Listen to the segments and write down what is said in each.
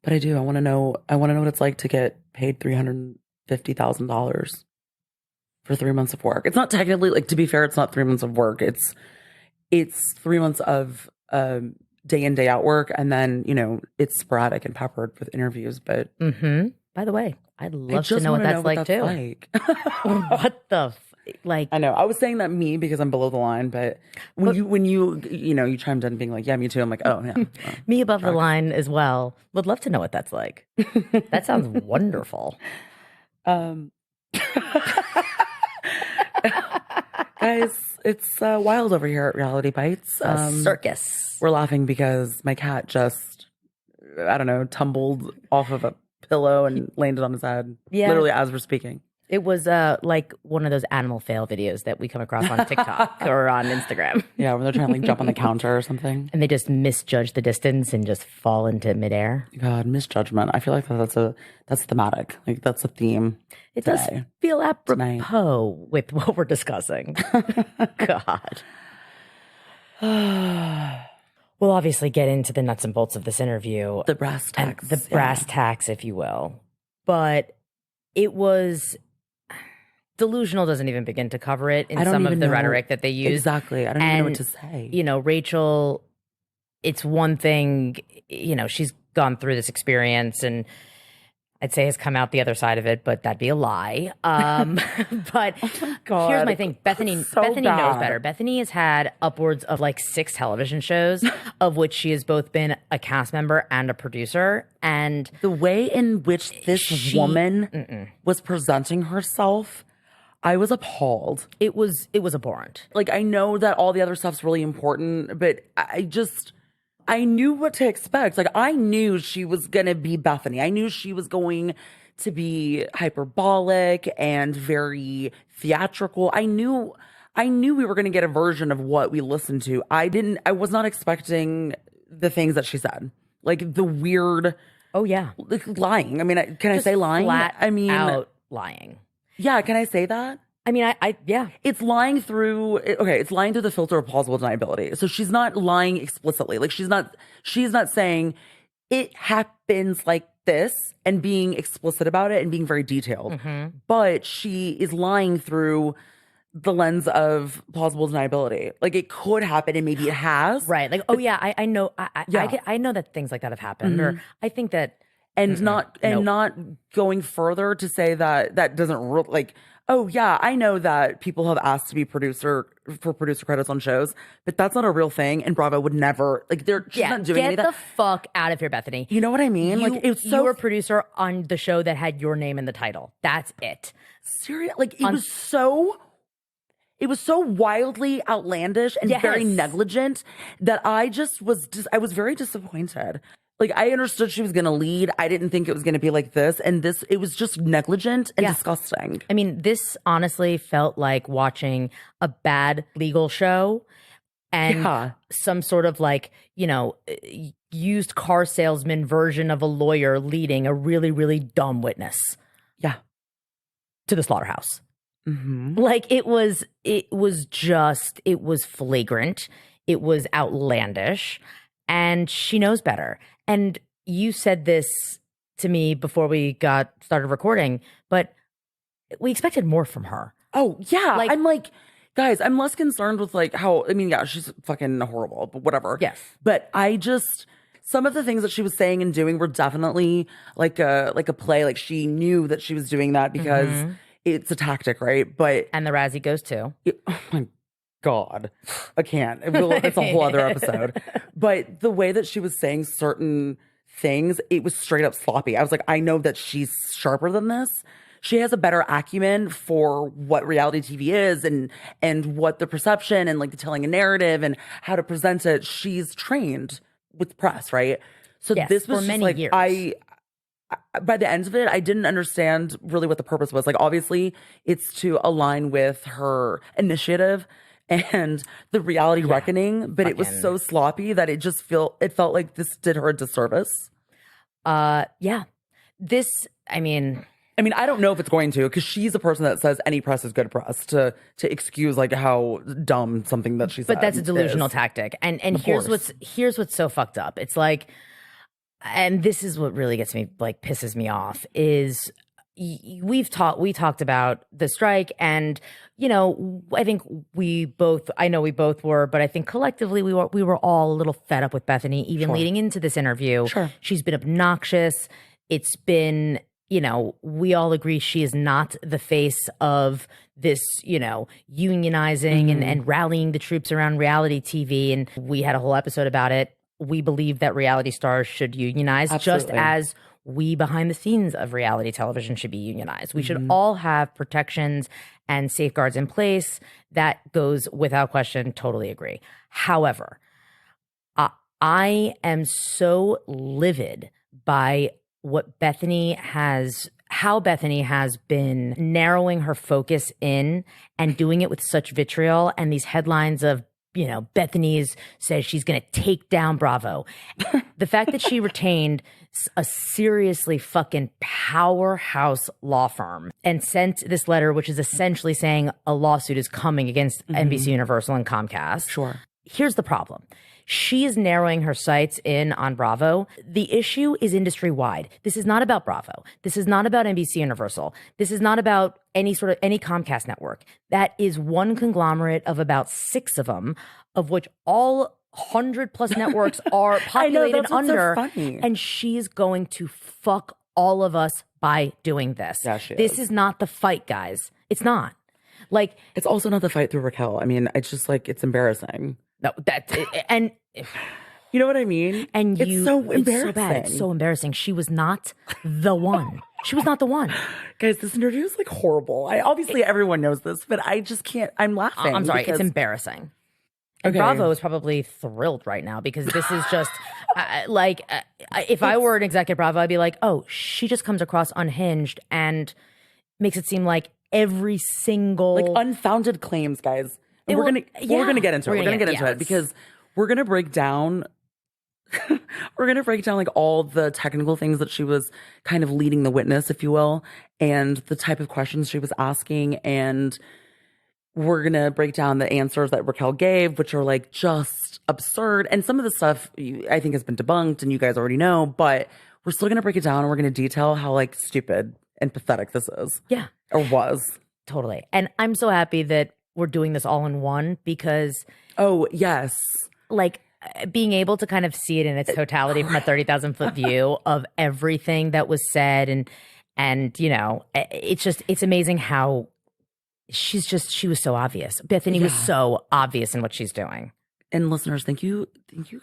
But I do. I want to know. I want to know what it's like to get paid $350,000 for 3 months of work. It's not technically like, to be fair, it's not 3 months of work. It's 3 months of day in, day out work, and then it's sporadic and peppered with interviews. But by the way, I'd I love to just know what want to that's know like what too. that's like. What the like? I know. I was saying that me because I'm below the line, but when you chimed in being like, yeah, me too. I'm like, oh yeah, me above the line as well. Would love to know what that's like. That sounds wonderful. Guys, it's wild over here at Reality Bites. Circus. We're laughing because my cat just, I don't know, tumbled off of a pillow and landed on his head. Yeah. Literally as we're speaking. It was like one of those animal fail videos that we come across on TikTok or on Instagram. Yeah, when they're trying to like jump on the counter or something. And they just misjudge the distance and just fall into midair. God, misjudgment. I feel like that's thematic. Like that's a theme. It today. does feel apropos with what we're discussing. God. We'll obviously get into the nuts and bolts of this interview. The brass tacks. The brass tacks, if you will. But it was... delusional doesn't even begin to cover it in some of the rhetoric that they use. Exactly. I don't even know what to say. Rachel, it's one thing, she's gone through this experience and I'd say has come out the other side of it, but that'd be a lie. But here's my thing. Bethany knows better. Bethany has had upwards of like 6 television shows, of which she has both been a cast member and a producer. And the way in which this woman was presenting herself, I was appalled. It was abhorrent. Like, I know that all the other stuff's really important, but I knew what to expect. Like, I knew she was going to be Bethany. I knew she was going to be hyperbolic and very theatrical. I knew we were going to get a version of what we listened to. I was not expecting the ththings that she said. Like, the weird. Oh, yeah. Like, lying. I mean, can I say lying? Out lying. Yeah, can I say that? I mean, yeah. It's lying through, it's lying through the filter of plausible deniability. So she's not lying explicitly. Like she's not saying it happens like this and being explicit about it and being very detailed. But she is lying through the lens of plausible deniability. Like it could happen and maybe it has. Right. Like, oh yeah, I know. I know that things like that have happened. Or I think that. And not going further to say that doesn't like, oh yeah, I know that people have asked to be producer credits on shows, but that's not a real thing. And Bravo would never she's not doing any of that. Get the fuck out of here, Bethany. You know what I mean? You were a producer on the show that had your name in the title. That's it. Seriously, like it was so wildly outlandish and very negligent that I was very disappointed. Like, I understood she was going to lead. I didn't think it was going to be like this. And it was just negligent and disgusting. I mean, this honestly felt like watching a bad legal show and some sort of like, used car salesman version of a lawyer leading a really, really dumb witness. Yeah. To the slaughterhouse. Like, it was flagrant. It was outlandish. And she knows better. And you said this to me before we got started recording, but we expected more from her. Oh, yeah. I'm like, guys, I'm less concerned with like how, I mean, yeah, she's fucking horrible, but whatever. Yes. But some of the things that she was saying and doing were definitely like a play. Like she knew that she was doing that because it's a tactic, right? And the Razzie goes too. Oh my God, I can't. It's a whole other episode. But the way that she was saying certain things, it was straight up sloppy. I was like, I know that she's sharper than this. She has a better acumen for what reality TV is and what the perception and like the telling a narrative and how to present it. She's trained with press, right? So this was just like years. By the end of it, I didn't understand really what the purpose was. Like, obviously, it's to align with her initiative and the reality reckoning, but it was so sloppy that it felt like this did her a disservice. Yeah. This, I mean, I don't know if it's going to, because she's a person that says any press is good press to excuse like how dumb something that she said. But that's a delusional tactic. And here's what's so fucked up. It's like, and this is what really gets me, like, pisses me off, is we talked about the strike, and I think I know we both were, but I think collectively we were all a little fed up with Bethany, even leading into this interview. Sure. She's been obnoxious. It's been, we all agree she is not the face of this, unionizing and rallying the troops around reality TV. And we had a whole episode about it. We believe that reality stars should unionize, Absolutely. just as we behind the scenes of reality television should be unionized. We should all have protections and safeguards in place. That goes without question. Totally agree. However, I am so livid by how Bethany has been narrowing her focus in and doing it with such vitriol, and these headlines of, Bethany says she's going to take down Bravo. The fact that she retained a seriously fucking powerhouse law firm and sent this letter, which is essentially saying a lawsuit is coming against NBC Universal and Comcast. Sure. Here's the problem. She is narrowing her sights in on Bravo. The issue is industry-wide. This is not about Bravo. This is not about NBC Universal. This is not about any Comcast network. That is one conglomerate of about 6 of them, of which all 100+ networks are populated I know, that's what's under. so funny. And she's going to fuck all of us by doing this. Yeah, she This is not the fight, guys. It's not. Like, it's also not the fight through Raquel. I mean, it's just like, it's embarrassing. no, and You know what I mean? and it's so embarrassing. It's so bad. It's so embarrassing. She was not the one. She was not the one. Guys, this interview is like horrible. Obviously everyone knows this, but I just can't. I'm laughing. I'm sorry. because- It's embarrassing. And Okay. Bravo is probably thrilled right now because this is just if I were an exec at Bravo, I'd be like, oh, she just comes across unhinged and makes it seem like every single like unfounded claims, guys. And we're gonna get into it. We're gonna get into it because we're gonna break down. We're gonna break down like all the technical things that she was kind of leading the witness, if you will, and the type of questions she was asking, and we're gonna break down the answers that Raquel gave, which are like just absurd. And some of the stuff I think has been debunked, and you guys already know. But we're still gonna break it down, and we're gonna detail how like stupid and pathetic this is. Yeah, or was. Totally. And I'm so happy that we're doing this all in one because, oh yes, like being able to kind of see it in its totality from a 30,000 foot view of everything that was said, and it's amazing how she was so obvious. Bethany was so obvious in what she's doing. And listeners, thank you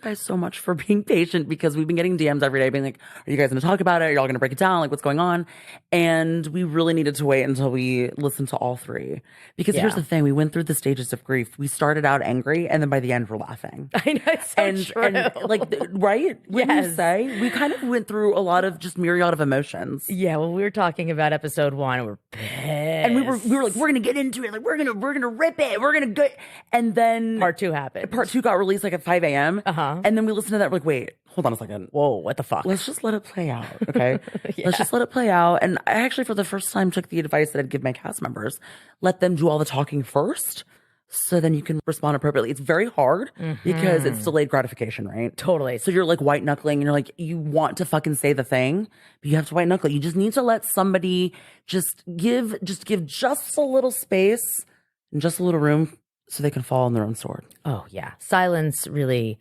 guys so much for being patient, because we've been getting DMs every day being like, are you guys going to talk about it? Are y'all going to break it down? Like, what's going on? And we really needed to wait until we listened to all 3. Because here's the thing. We went through the stages of grief. We started out angry, and then by the end, we're laughing. I know, it's so true. And like, right? Wouldn't you say? We kind of went through a lot of just myriad of emotions. Yeah, well, we were talking about episode 1, and we're pissed. And we were like, we're going to get into it. Like, we're going to rip it. We're going to go. And then Part 2 happened. Part 2 got released like at 5 a.m. And then we listened to that. We're like, wait, hold on a second. Whoa, what the fuck? Let's just let it play out, okay? Let's just let it play out. And I actually, for the first time, took the advice that I'd give my cast members. Let them do all the talking first, so then you can respond appropriately. It's very hard because it's delayed gratification, right? Totally. So you're like white knuckling, and you're like, you want to fucking say the thing, but you have to white knuckle. You just need to let somebody just give just a little space and just a little room so they can fall on their own sword. Oh, yeah. Silence really,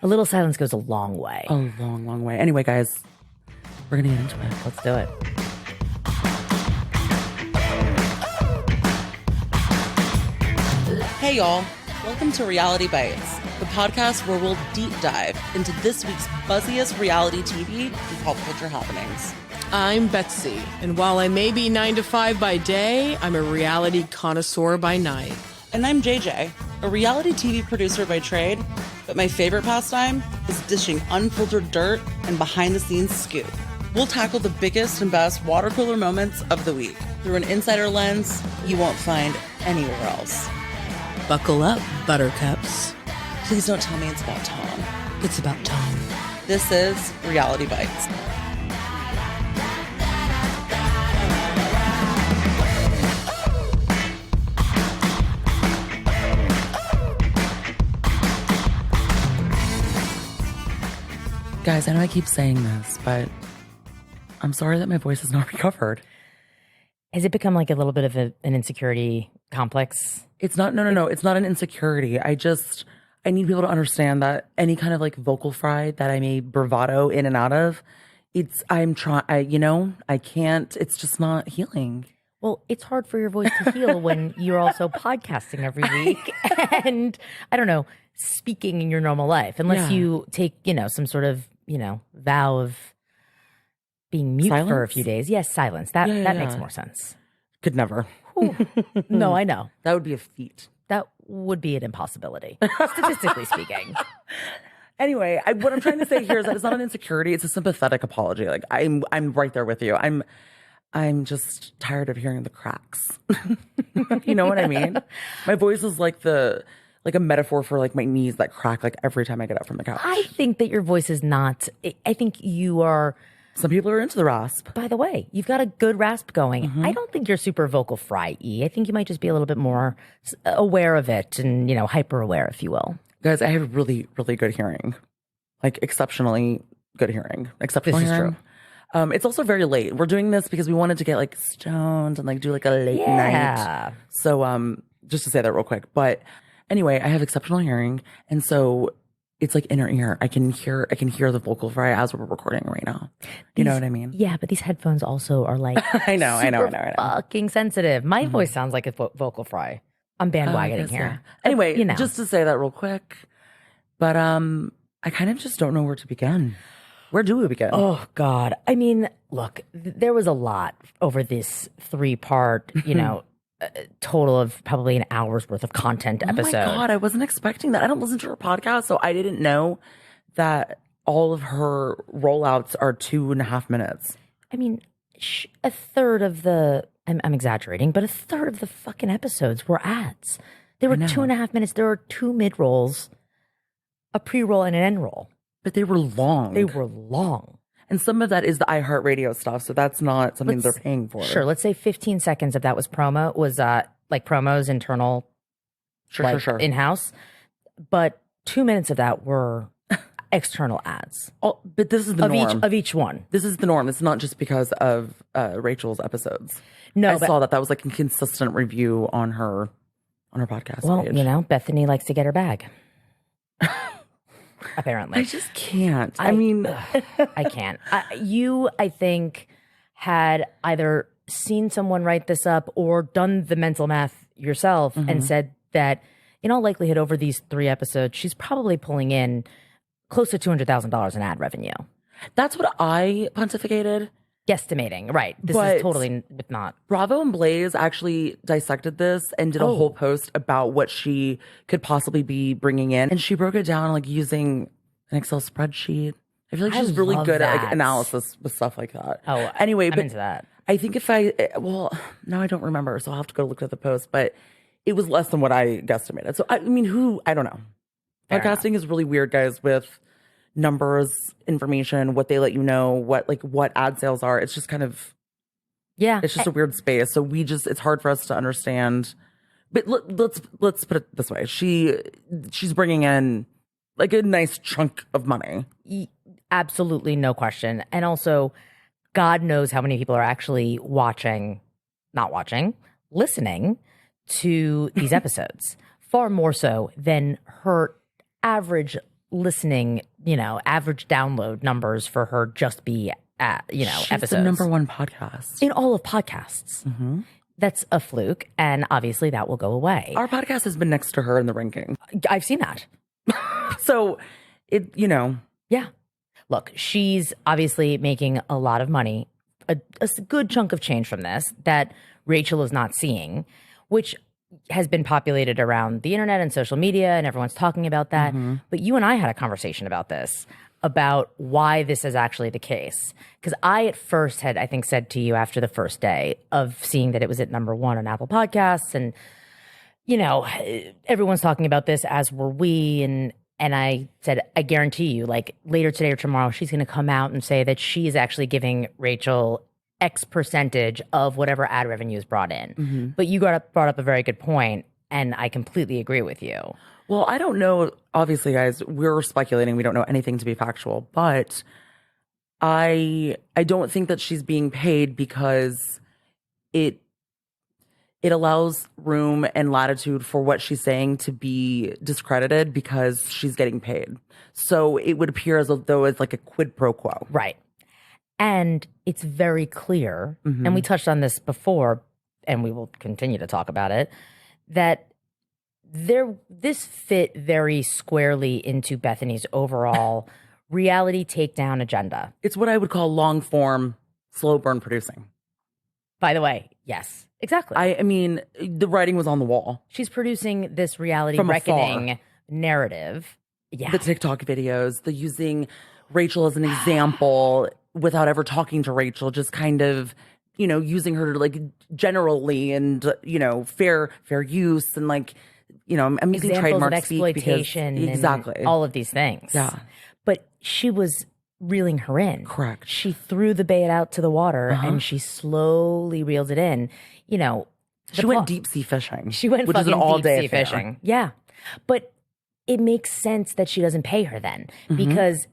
a little silence goes a long way. A long, long way. Anyway, guys, we're going to get into it. Let's do it. Hey, y'all. Welcome to Reality Bites, the podcast where we'll deep dive into this week's buzziest reality TV and pop culture happenings. I'm Betsy, and while I may be 9 to 5 by day, I'm a reality connoisseur by night. And I'm JJ, a reality TV producer by trade, but my favorite pastime is dishing unfiltered dirt and behind-the-scenes scoop. We'll tackle the biggest and best water cooler moments of the week through an insider lens you won't find anywhere else. Buckle up, buttercups. Please don't tell me it's about Tom. It's about Tom. This is Reality Bites. Guys, I know I keep saying this, but I'm sorry that my voice is not recovered. Has it become like a little bit of an insecurity complex? It's not, no. It's not an insecurity. I need people to understand that any kind of like vocal fry that I may bravado in and out of, I can't, it's just not healing. Well, it's hard for your voice to heal when you're also podcasting every week and, I don't know, speaking in your normal life, unless you take, some sort of, vow of being mute for a few days. Yes, silence. That makes more sense. Could never. No, I know. That would be a feat. That would be an impossibility, statistically speaking. Anyway, what I'm trying to say here is that it's not an insecurity. It's a sympathetic apology. Like I'm right there with you. I'm just tired of hearing the cracks. You know what I mean? My voice is like a metaphor for like my knees that crack like every time I get up from the couch. I think that your voice is not. I think you are. Some people are into the rasp. By the way, you've got a good rasp going. I don't think you're super vocal fry-y. I think you might just be a little bit more aware of it and, hyper aware, if you will. Guys, I have really, really good hearing. Like exceptionally good hearing. Exceptional This is hearing. true. It's also very late. We're doing this because we wanted to get like stoned and like do like a late night. So just to say that real quick. But anyway, I have exceptional hearing. And so it's like inner ear. I can hear the vocal fry as we're recording right now. You know what I mean? Yeah, but these headphones also are like I know. fucking sensitive. My voice sounds like a vocal fry. I'm bandwagoning here. Yeah. Anyway, But, just to say that real quick. But I kind of just don't know where to begin. Where do we begin? Oh God. I mean, look, there was a lot over this 3-part, total of probably an hour's worth of content episode. Oh my God, I wasn't expecting that. I don't listen to her podcast, so I didn't know that all of her rollouts are 2.5 minutes. I mean, a third of the, I'm exaggerating, but a third of the fucking episodes were ads. They were 2.5 minutes. There were 2 mid-rolls, a pre-roll and an end roll. But they were long. They were long. And some of that is the iHeartRadio stuff, so that's not something they're paying for. Sure, let's say 15 seconds of that was like promos, internal, Sure. in-house. But 2 minutes of that were external ads. Oh, but this is the norm. Of each one. This is the norm. It's not just because of Rachel's episodes. No, I saw that was like a consistent review on her podcast well, page. Bethany likes to get her bag. Apparently. I just can't. I mean, I can't. I think, had either seen someone write this up or done the mental math yourself and said that in all likelihood over these 3 episodes, she's probably pulling in close to $200,000 in ad revenue. That's what I pontificated. Guesstimating, right. This is totally not. Bravo and Blaze actually dissected this and did a whole post about what she could possibly be bringing in. And she broke it down like using an Excel spreadsheet. I feel like she's really good at like analysis with stuff like that. Oh, anyway, I'm into that. I think now I don't remember, so I'll have to go look at the post, but it was less than what I guesstimated. So, I mean, I don't know. Fair Podcasting is really weird, guys, with numbers, information, what they let you know, what ad sales are. It's just kind of, it's just a weird space. So it's hard for us to understand. But let's put it this way: she's bringing in like a nice chunk of money. Absolutely, no question. And also, God knows how many people are actually listening to these episodes. Far more so than her average listening, average download numbers for her just be She's episodes. the number 1 podcast in all of podcasts. That's a fluke, and obviously that will go away. Our podcast has been next to her in the ranking. I've seen that. So Yeah. Look, she's obviously making a lot of money, a good chunk of change from this that Rachel is not seeing, which has been populated around the internet and social media, and everyone's talking about that. But you and I had a conversation about this, about why this is actually the case. Because I at first had, I think, said to you after the first day of seeing that it was at number 1 on Apple Podcasts, and, everyone's talking about this, as were we, and I said, I guarantee you, like later today or tomorrow, she's going to come out and say that she's actually giving Rachel X percentage of whatever ad revenue is brought in. But you brought up a very good point, and I completely agree with you. Well, I don't know. Obviously, guys, we're speculating. We don't know anything to be factual, but I don't think that she's being paid because it it allows room and latitude for what she's saying to be discredited because she's getting paid. So it would appear as though it's like a quid pro quo. Right. And it's very clear, and we touched on this before, and we will continue to talk about it, that this fit very squarely into Bethany's overall reality takedown agenda. It's what I would call long form, slow burn producing. By the way, yes, exactly. I mean, the writing was on the wall. She's producing this reality From reckoning afar. narrative. Yeah. The TikTok videos, the using Rachel as an example without ever talking to Rachel, just kind of, using her like generally and, fair use and like, I'm using Examples trademark of speak because exploitation exactly and all of these things. Yeah. But she was reeling her in. Correct. She threw the bait out to the water and she slowly reeled it in. She went deep sea fishing. She went which is an fucking all deep day sea affair. fishing. Yeah. But it makes sense that she doesn't pay her then because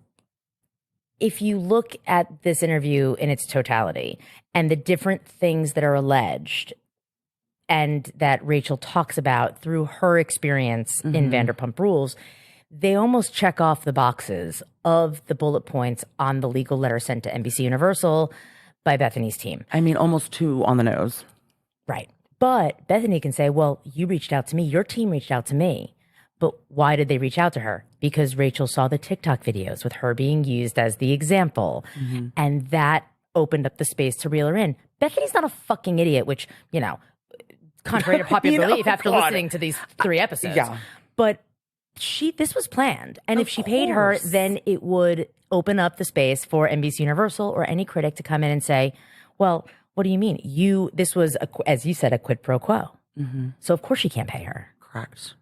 if you look at this interview in its totality and the different things that are alleged and that Rachel talks about through her experience in Vanderpump Rules, they almost check off the boxes of the bullet points on the legal letter sent to NBC Universal by Bethany's team. I mean, almost two on the nose. Right. But Bethany can say, well, you reached out to me. Your team reached out to me. But why did they reach out to her? Because Rachel saw the TikTok videos with her being used as the example. And that opened up the space to reel her in. Bethany's not a fucking idiot, which, contrary to popular belief after listening to these 3 episodes. Yeah. But this was planned. And if she paid her, then it would open up the space for NBC Universal or any critic to come in and say, well, what do you mean? This was, as you said, a quid pro quo. So of course she can't pay her. Correct.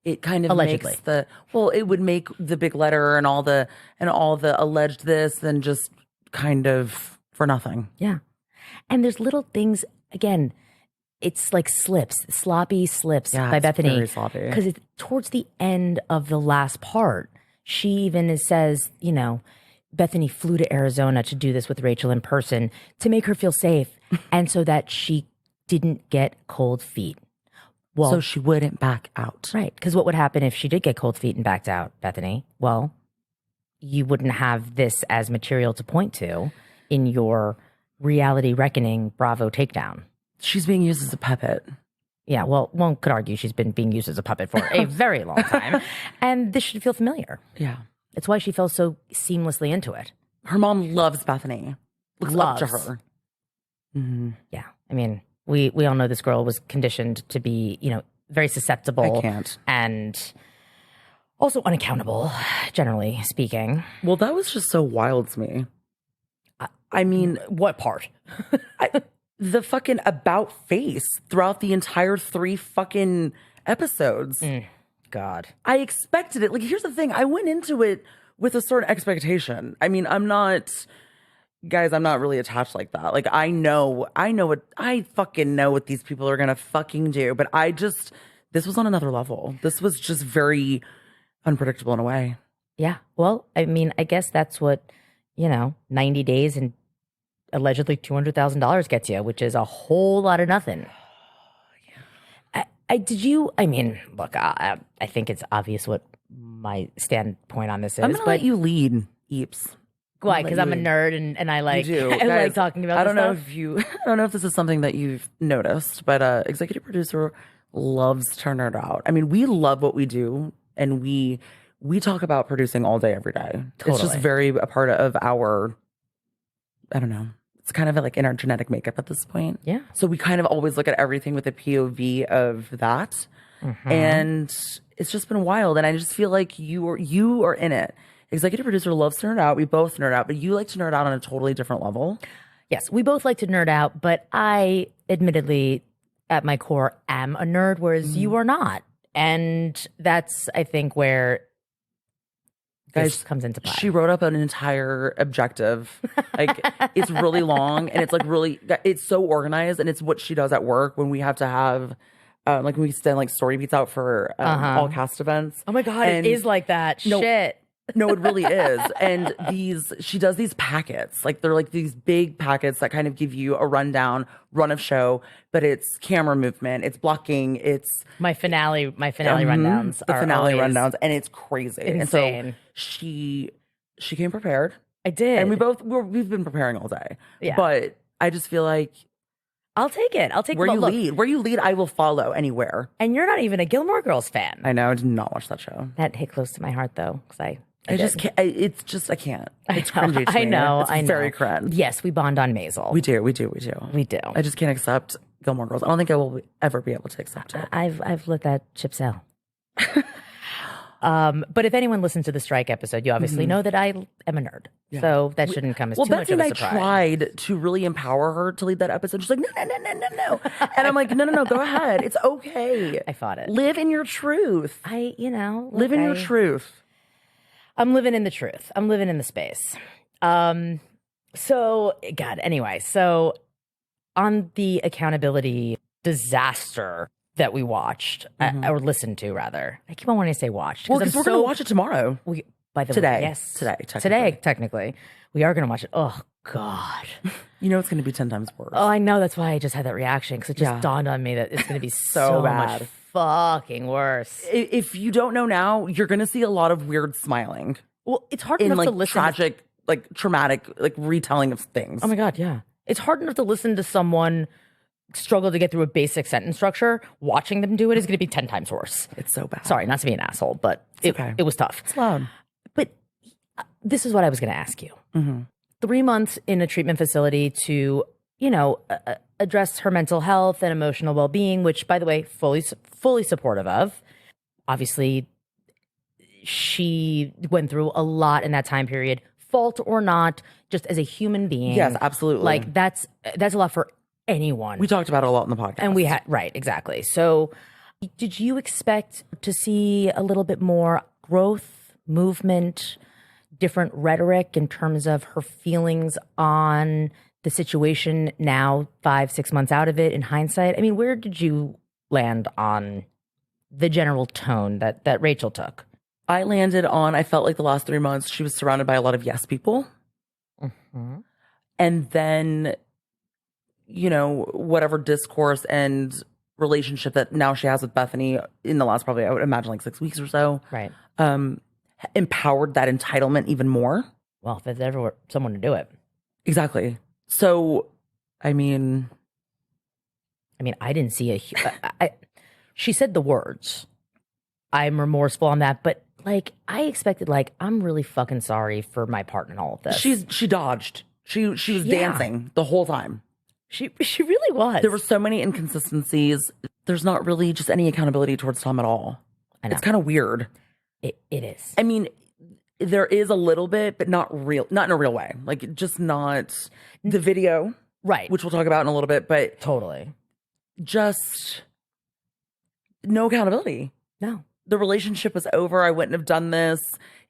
It kind of Allegedly. makes it would make the big letter and all the alleged this then just kind of for nothing. Yeah. And there's little things, again, it's like sloppy slips Yeah, by it's Bethany. very sloppy. Because it's towards the end of the last part. She even says, Bethany flew to Arizona to do this with Rachel in person to make her feel safe and so that she didn't get cold feet. Well, So she wouldn't back out. right. Because what would happen if she did get cold feet and backed out, Bethany? Well, you wouldn't have this as material to point to in your reality reckoning Bravo takedown. She's being used as a puppet. Yeah, well, one could argue she's been being used as a puppet for a very long time. And this should feel familiar. Yeah. It's why she fell so seamlessly into it. Her mom loves Bethany. Looks up to Loves. her. Yeah. I mean, we all know this girl was conditioned to be, very susceptible. I can't. And also unaccountable, generally speaking. Well, that was just so wild to me. I mean, What part? the fucking about face throughout the entire 3 fucking episodes. God. I expected it. Like, here's the thing. I went into it with a certain expectation. I mean, I'm not really attached like that. Like, I fucking know what these people are gonna fucking do. But this was on another level. This was just very unpredictable in a way. Yeah. Well, I mean, I guess that's what, 90 days and allegedly $200,000 gets you, which is a whole lot of nothing. I think it's obvious what my standpoint on this is. I'm gonna let you lead, Eeps. Why? Because I'm a nerd and I like You do. I like Guys, talking about I don't this know stuff. I don't know if this is something that you've noticed, but executive producer loves to nerd out. I mean, we love what we do, and we talk about producing all day, every day. It's just Totally. very a part of our, I don't know. It's kind of like in our genetic makeup at this point. Yeah. So we kind of always look at everything with the POV of that. And it's just been wild. And I just feel like you are in it. Executive producer loves to nerd out. We both nerd out, but you like to nerd out on a totally different level. Yes, we both like to nerd out, but I admittedly at my core am a nerd, whereas you are not. And that's, I think, where this comes into play. She wrote up an entire objective. Like, it's really long and it's like it's so organized, and it's what she does at work when we have to have Like when we send like story beats out for all cast events. Oh my God, And it is like that. No, Shit. No, it really is. And she does these packets. Like they're like these big packets that kind of give you a run of show, but it's camera movement, it's blocking, it's My finale rundowns. the are finale always rundowns, and it's crazy. insane. And so she came prepared. I did. And we've been preparing all day. Yeah. But I just feel like I'll take it. I'll take where the you look. lead. Where you lead, I will follow anywhere. And you're not even a Gilmore Girls fan. I know. I did not watch that show. That hit close to my heart though, because I just can't. It's just I can't. It's cringy to I me. know. It's I know. very cringe. Yes, we bond on Maisel. We do. We do. I just can't accept Gilmore Girls. I don't think I will ever be able to accept it. I've let that ship sail. But if anyone listened to the strike episode, you obviously know that I am a nerd. Yeah. So that shouldn't come as too Betsy much of and a I surprise. tried to really empower her to lead that episode. She's like, no. And I'm like, no, go ahead. It's okay. I fought it. Live in your truth. Live in your truth. I'm living in the truth. I'm living in the space. So, God, anyway, so on the accountability disaster that we watched, or listened to, rather. I keep on wanting to say watched. Well, because we're going to watch it tomorrow. By the Today. way, yes. Today, technically. We are going to watch it. Oh, God. You know it's going to be 10 times worse. Oh, I know. That's why I just had that reaction, because it just dawned on me that it's going to be so bad. much fucking worse. If you don't know now, you're going to see a lot of weird smiling. Well, it's hard In enough like to listen tragic, like traumatic, like retelling of things. Oh my God, yeah. It's hard enough to listen to someone struggle to get through a basic sentence structure. Watching them do it is going to be 10 times worse. It's so bad. Sorry, not to be an asshole, but it was tough. It's loud. But this is what I was going to ask you. 3 months in a treatment facility to, address her mental health and emotional well-being, which, by the way, fully supportive of. Obviously, she went through a lot in that time period, fault or not, just as a human being. Yes, absolutely. Like that's a lot for anyone. We talked about it a lot in the podcast. And we had, right, exactly. So did you expect to see a little bit more growth, movement, different rhetoric in terms of her feelings on the situation now, 5-6 months out of it in hindsight? I mean, where did you land on the general tone that Rachel took? I landed on, I felt like the last 3 months she was surrounded by a lot of yes people. And then, whatever discourse and relationship that now she has with Bethany in the last probably, I would imagine, like 6 weeks or so. Right. Empowered that entitlement even more. Well, if there's ever someone to do it. Exactly. So, I mean, I didn't see she said the words. I'm remorseful on that, but like I expected, like, I'm really fucking sorry for my part in all of this. she dodged. She was dancing the whole time. She really was. There were so many inconsistencies. There's not really just any accountability towards Tom at all. I know. It's kind of weird. It is. I mean, there is a little bit, but not in a real way. Like, just not the video, Right. which we'll talk about in a little bit, but Totally. just no accountability. No. The relationship was over. I wouldn't have done this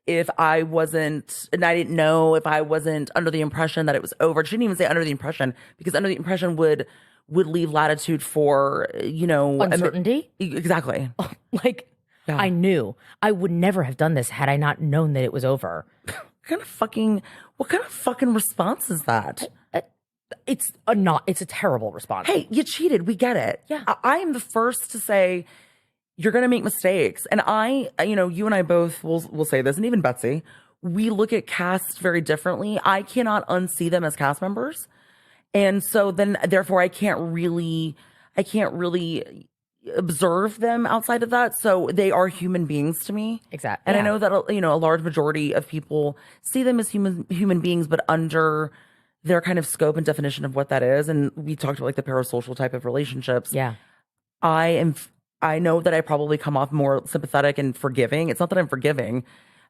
if I wasn't, and I didn't know, if I wasn't under the impression that it was over. She didn't even say under the impression, because under the impression would leave latitude for, Uncertainty? Exactly. Like, Yeah. I knew I would never have done this had I not known that it was over. What kind of fucking response is that? It's a terrible response. Hey, you cheated. We get it. Yeah. I am the first to say you're going to make mistakes. And you and I both will say this, and even Betsy, we look at casts very differently. I cannot unsee them as cast members. And so then therefore I can't really observe them outside of that. So they are human beings to me. Exactly. And I know that a large majority of people see them as human beings, but under their kind of scope and definition of what that is. And we talked about like the parasocial type of relationships. Yeah. I know that I probably come off more sympathetic and forgiving. It's not that I'm forgiving.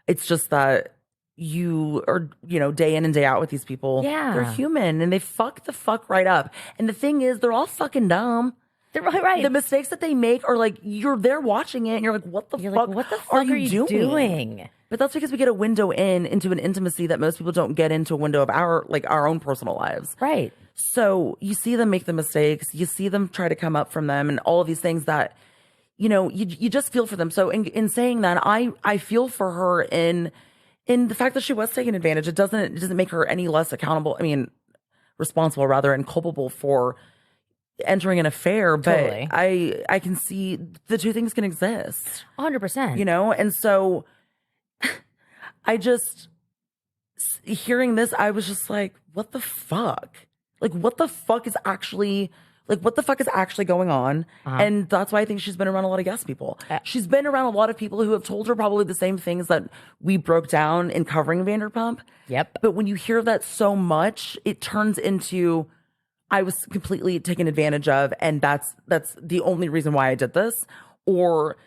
It's just that you are, day in and day out with these people. Yeah. They're human and they fuck the fuck right up. And the thing is, they're all fucking dumb. They're right. The mistakes that they make are like, you're there watching it and you're like, what the fuck, what the fuck are you doing? But that's because we get a window into an intimacy that most people don't get into a window of our own personal lives. Right. So you see them make the mistakes, you see them try to come up from them and all of these things that, you just feel for them. So in saying that, I feel for her in the fact that she was taken advantage. It doesn't make her any less accountable. I mean, responsible rather, and culpable for entering an affair. But Totally. I can see the two things can exist, 100%. And so I just, hearing this, I was just like, what the fuck? Like, what the fuck is actually going on? And that's why I think she's been around a lot of yes people. She's been around a lot of people who have told her probably the same things that we broke down in covering Vanderpump. Yep. But when you hear that so much, it turns into, I was completely taken advantage of, and that's the only reason why I did this. Or,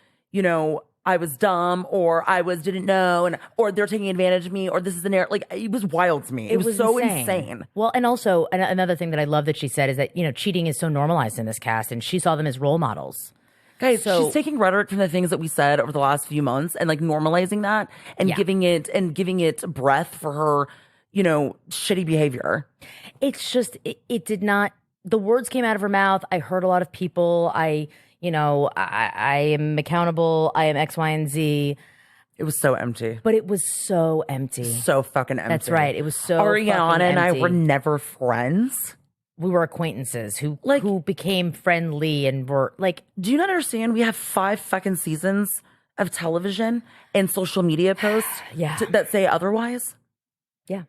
I was dumb, or didn't know, or they're taking advantage of me, or this is an error. Like, it was wild to me. It was so insane. Well, and also another thing that I love that she said is that, cheating is so normalized in this cast, and she saw them as role models. Guys, she's taking rhetoric from the things that we said over the last few months and like normalizing that and giving it breath for her, shitty behavior. It's just, it did not, the words came out of her mouth. I heard a lot of people. I am accountable. I am X, Y, and Z. It was so empty. But it was so empty. So fucking empty. That's right. It was so Ariana and I empty. were never friends. We were acquaintances who became friendly and were like. Do you not understand? We have 5 fucking seasons of television and social media posts that say otherwise. Yeah.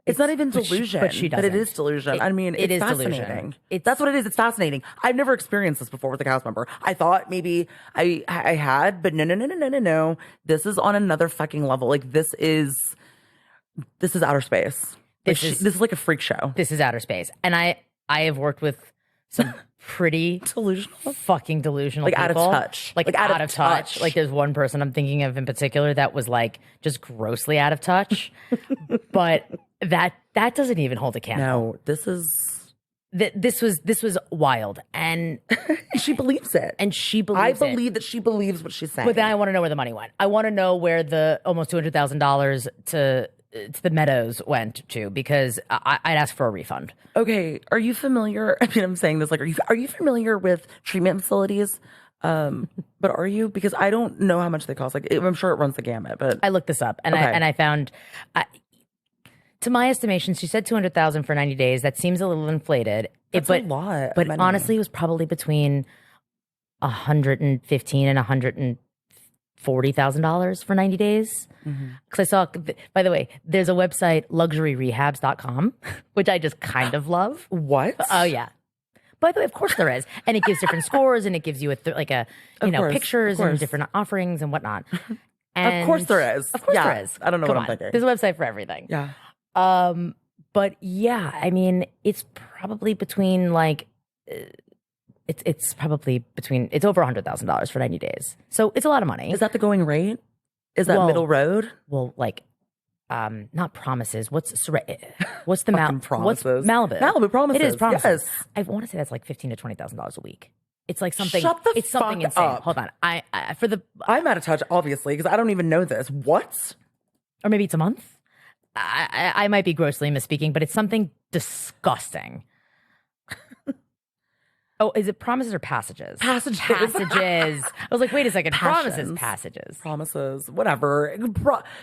It's not even delusion, but she doesn't. But it is delusion. I mean, it's fascinating. That's what it is. It's fascinating. I've never experienced this before with a cast member. I thought maybe I had, but no. This is on another fucking level. Like, this is outer space. This is like a freak show. This is outer space. And I have worked with some pretty fucking delusional people. Out of touch. Like out of touch. Like, there's one person I'm thinking of in particular that was like just grossly out of touch. But that doesn't even hold a candle. No, this was wild, and she believes it, and she believes. I believe that she believes what she's saying. But then I want to know where the money went. I want to know where the almost $200,000 to the Meadows went to, because I'd ask for a refund. Okay, are you familiar? I mean, I'm saying this like, are you familiar with treatment facilities? But are you? Because I don't know how much they cost. Like, I'm sure it runs the gamut. But I looked this up, and I found. To my estimation, she said $200,000 for 90 days. That seems a little inflated. That's a lot. But honestly, it was probably between $115,000 and $140,000 for 90 days. Because I saw, by the way, there's a website, luxuryrehabs.com, which I just kind of love. What? Oh, yeah. By the way, of course there is. And it gives different scores, and it gives you pictures and different offerings and whatnot. And of course there is. Of course there is. I don't know what I'm thinking. There's a website for everything. Yeah. But yeah, I mean, it's probably between like, it's over $100,000 for 90 days. So it's a lot of money. Is that the going rate? Is that middle road? Well, like, not promises. What's the promises? What's Malibu? Malibu promises. It is promises. Yes. I want to say that's like $15,000 to $20,000 a week. It's like something. Shut the it's something fuck insane. up. Hold on. I'm out of touch, obviously, because I don't even know this. What? Or maybe it's a month. I might be grossly misspeaking, but it's something disgusting. Oh, is it promises or passages? Passages. I was like, wait a second. Promises, passages. Promises, whatever.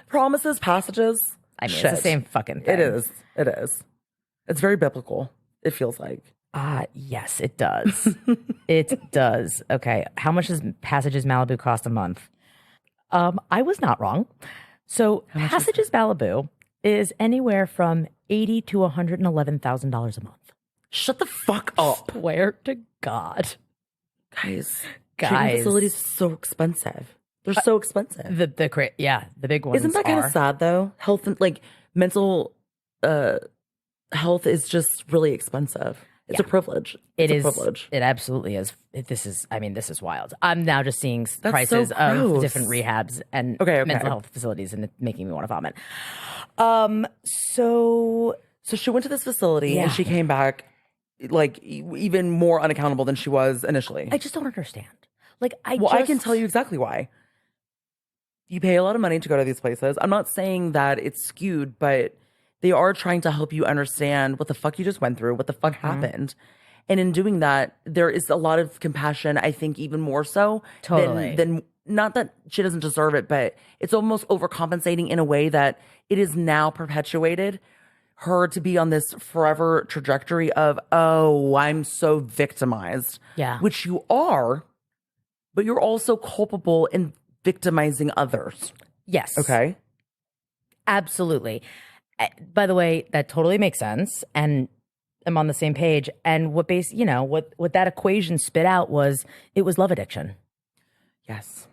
Promises, passages. I mean, it's the same fucking thing. It is. It's very biblical, it feels like. Yes, it does. It does. Okay. How much does Passages Malibu cost a month? I was not wrong. So Passages Malibu is anywhere from $80,000 to $111,000 a month. Shut the fuck up. Swear to God. Guys. Treatment facilities are so expensive. They're so expensive. The big ones. Isn't that kind of sad though? Health and like mental health is just really expensive. It's a privilege. It's a privilege. It absolutely is. This is wild. I'm now just seeing prices of different rehabs and mental health facilities, and it's making me want to vomit. So she went to this facility and she came back. like even more unaccountable than she was initially. I just don't understand. Like, I can tell you exactly why. You pay a lot of money to go to these places. I'm not saying that it's skewed, but they are trying to help you understand what the fuck you just went through, what the fuck happened. And in doing that, there is a lot of compassion, I think, even more so than not that she doesn't deserve it, but it's almost overcompensating in a way that it is now perpetuated her to be on this forever trajectory of, oh, I'm so victimized. Yeah. Which you are, but you're also culpable in victimizing others. Yes. Okay. Absolutely. By the way, that totally makes sense. And I'm on the same page. And what what that equation spit out was, it was love addiction. Yes.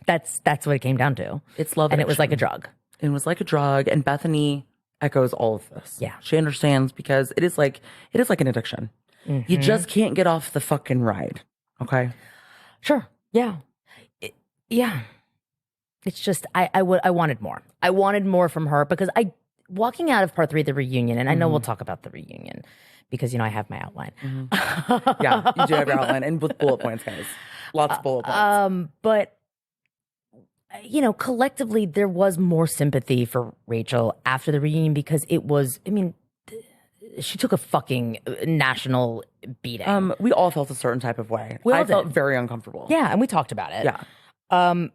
That's what it came down to. It's love addiction. And addiction. it was like a drug. It was like a drug. And Bethany echoes all of this. Yeah. She understands because it is like an addiction. You just can't get off the fucking ride. Okay. Sure. Yeah. Yeah. It's just, I wanted more. I wanted more from her because walking out of part 3 of the reunion, and I know we'll talk about the reunion because, I have my outline. Yeah, you do have your outline and with bullet points, guys. Lots of bullet points. But, collectively, there was more sympathy for Rachel after the reunion because it was, she took a fucking national beating. We all felt a certain type of way. I felt very uncomfortable. Yeah, and we talked about it. Yeah.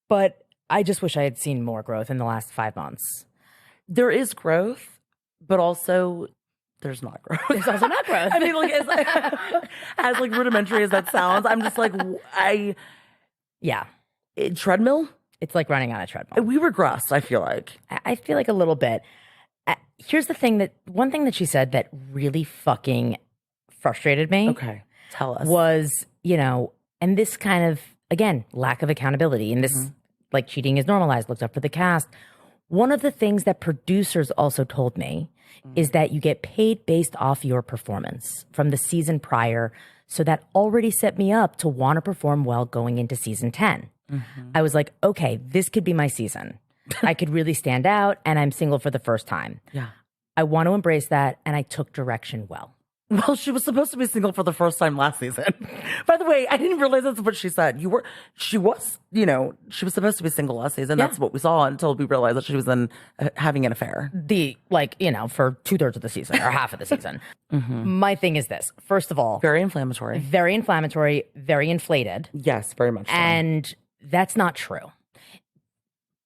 But I just wish I had seen more growth in the last 5 months. There is growth, but also there's not growth. There's also not growth. I mean, as rudimentary as that sounds, I'm just like, treadmill? It's like running on a treadmill. We regressed, I feel like. I feel like a little bit. Here's the thing one thing that she said that really fucking frustrated me. Okay, tell us. Was, and this kind of, again, lack of accountability. And this, like, cheating is normalized, looked up for the cast. One of the things that producers also told me is that you get paid based off your performance from the season prior. So that already set me up to want to perform well going into season 10. I was like, okay, this could be my season. I could really stand out, and I'm single for the first time. Yeah. I want to embrace that, and I took direction well. Well, she was supposed to be single for the first time last season. By the way, I didn't realize that's what she said. She was supposed to be single last season. Yeah. That's what we saw until we realized that she was having an affair. For 2/3 of the season or half of the season. My thing is this. First of all, very inflammatory, very inflated. Yes, very much so. And that's not true.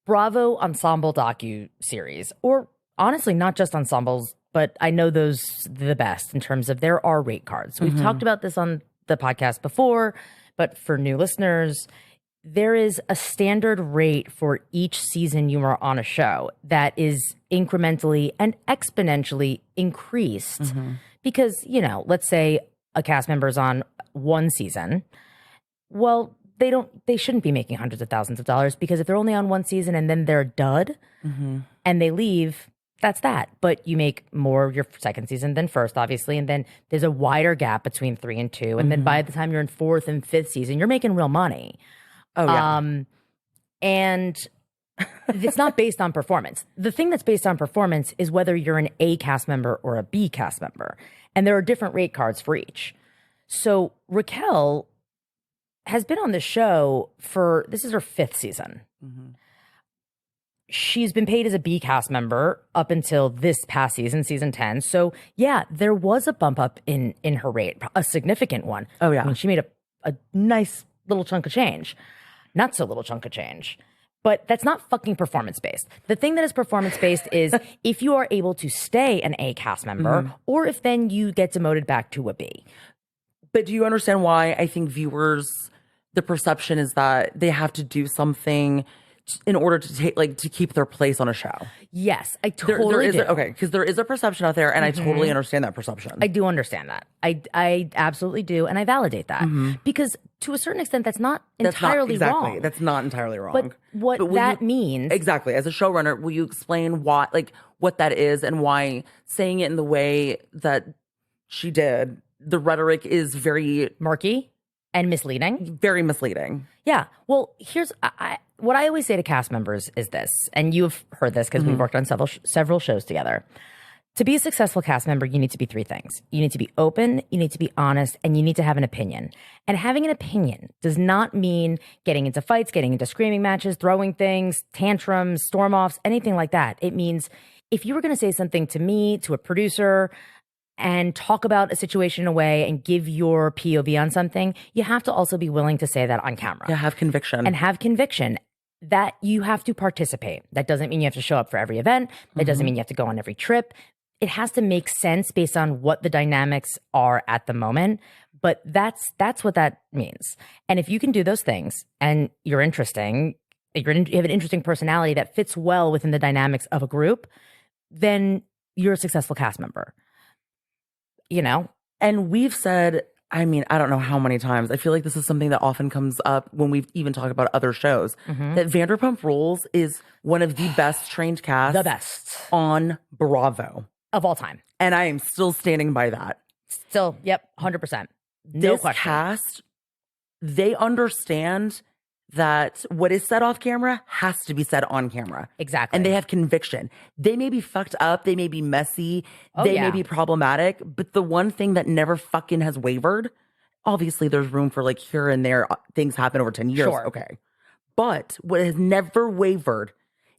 Bravo Ensemble docu-series, or honestly, not just ensembles, but I know those the best in terms of there are rate cards. We've talked about this on the podcast before, but for new listeners, there is a standard rate for each season you are on a show that is incrementally and exponentially increased because, let's say a cast member is on one season. Well, they shouldn't be making hundreds of thousands of dollars because if they're only on one season and then they're a dud and they leave, that's that. But you make more your second season than first, obviously. And then there's a wider gap between 3 and 2. And then by the time you're in 4th and 5th season, you're making real money. Oh, yeah. And it's not based on performance. The thing that's based on performance is whether you're an A cast member or a B cast member. And there are different rate cards for each. So Raquel has been on the show this is her 5th season. She's been paid as a B cast member up until this past season, season 10. So yeah, there was a bump up in her rate, a significant one. Oh yeah. I mean, she made a nice little chunk of change. Not so little chunk of change. But that's not fucking performance-based. The thing that is performance-based is if you are able to stay an A cast member or if then you get demoted back to a B. But do you understand why I think viewers, the perception is that they have to do something in order to keep their place on a show? Yes, I totally do. Because there is a perception out there, and I totally understand that perception. I do understand that. I absolutely do, and I validate that because to a certain extent, that's not entirely wrong. That's not entirely wrong. But what that means exactly as a showrunner, will you explain what that is and why saying it in the way that she did, the rhetoric is very murky and misleading? Very misleading. Yeah. Well, here's what I always say to cast members is this, and you've heard this because we've worked on several shows together. To be a successful cast member, you need to be three things. You need to be open, you need to be honest, and you need to have an opinion. And having an opinion does not mean getting into fights, getting into screaming matches, throwing things, tantrums, storm offs, anything like that. It means if you were going to say something to me, to a producer, and talk about a situation in a way and give your POV on something, you have to also be willing to say that on camera. Yeah, have conviction. And have conviction that you have to participate. That doesn't mean you have to show up for every event. That doesn't mean you have to go on every trip. It has to make sense based on what the dynamics are at the moment. But that's what that means. And if you can do those things and you're interesting, you have an interesting personality that fits well within the dynamics of a group, then you're a successful cast member. You know? And we've said, I mean, I don't know how many times, I feel like this is something that often comes up when we've even talked about other shows, that Vanderpump Rules is one of the best trained casts. The best. On Bravo. Of all time. And I am still standing by that. Still, yep, 100%. No This question. cast, they understand that what is said off camera has to be said on camera. Exactly. And they have conviction. They may be fucked up. They may be messy. They may be problematic. But the one thing that never fucking has wavered, obviously there's room for like here and there, things happen over 10 years. Sure. Okay. But what has never wavered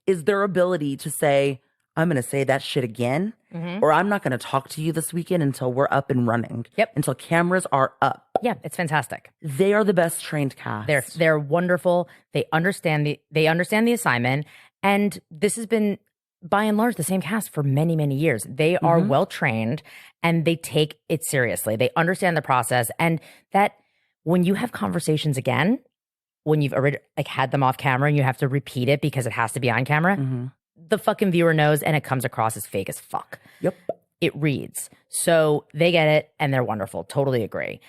is their ability to say, I'm going to say that shit again, or I'm not going to talk to you this weekend until we're up and running. Yep. Until cameras are up. Yeah, it's fantastic. They are the best trained cast. They're wonderful. They understand the assignment, and this has been by and large the same cast for many, many years. They are well trained and they take it seriously. They understand the process, and that when you have conversations again, when you've already like had them off camera and you have to repeat it because it has to be on camera, the fucking viewer knows and it comes across as fake as fuck. Yep. It reads. So they get it and they're wonderful. Totally agree.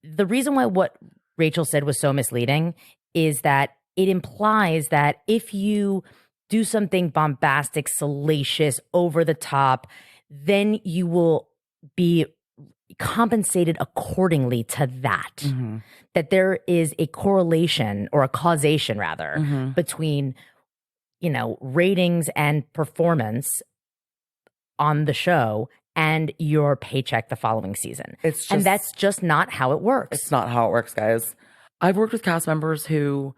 The reason why what Rachel said was so misleading is that it implies that if you do something bombastic, salacious, over the top, then you will be compensated accordingly to that. That there is a correlation or a causation rather between, you know, ratings and performance on the show and your paycheck the following season. And that's just not how it works. It's not how it works, guys. I've worked with cast members who,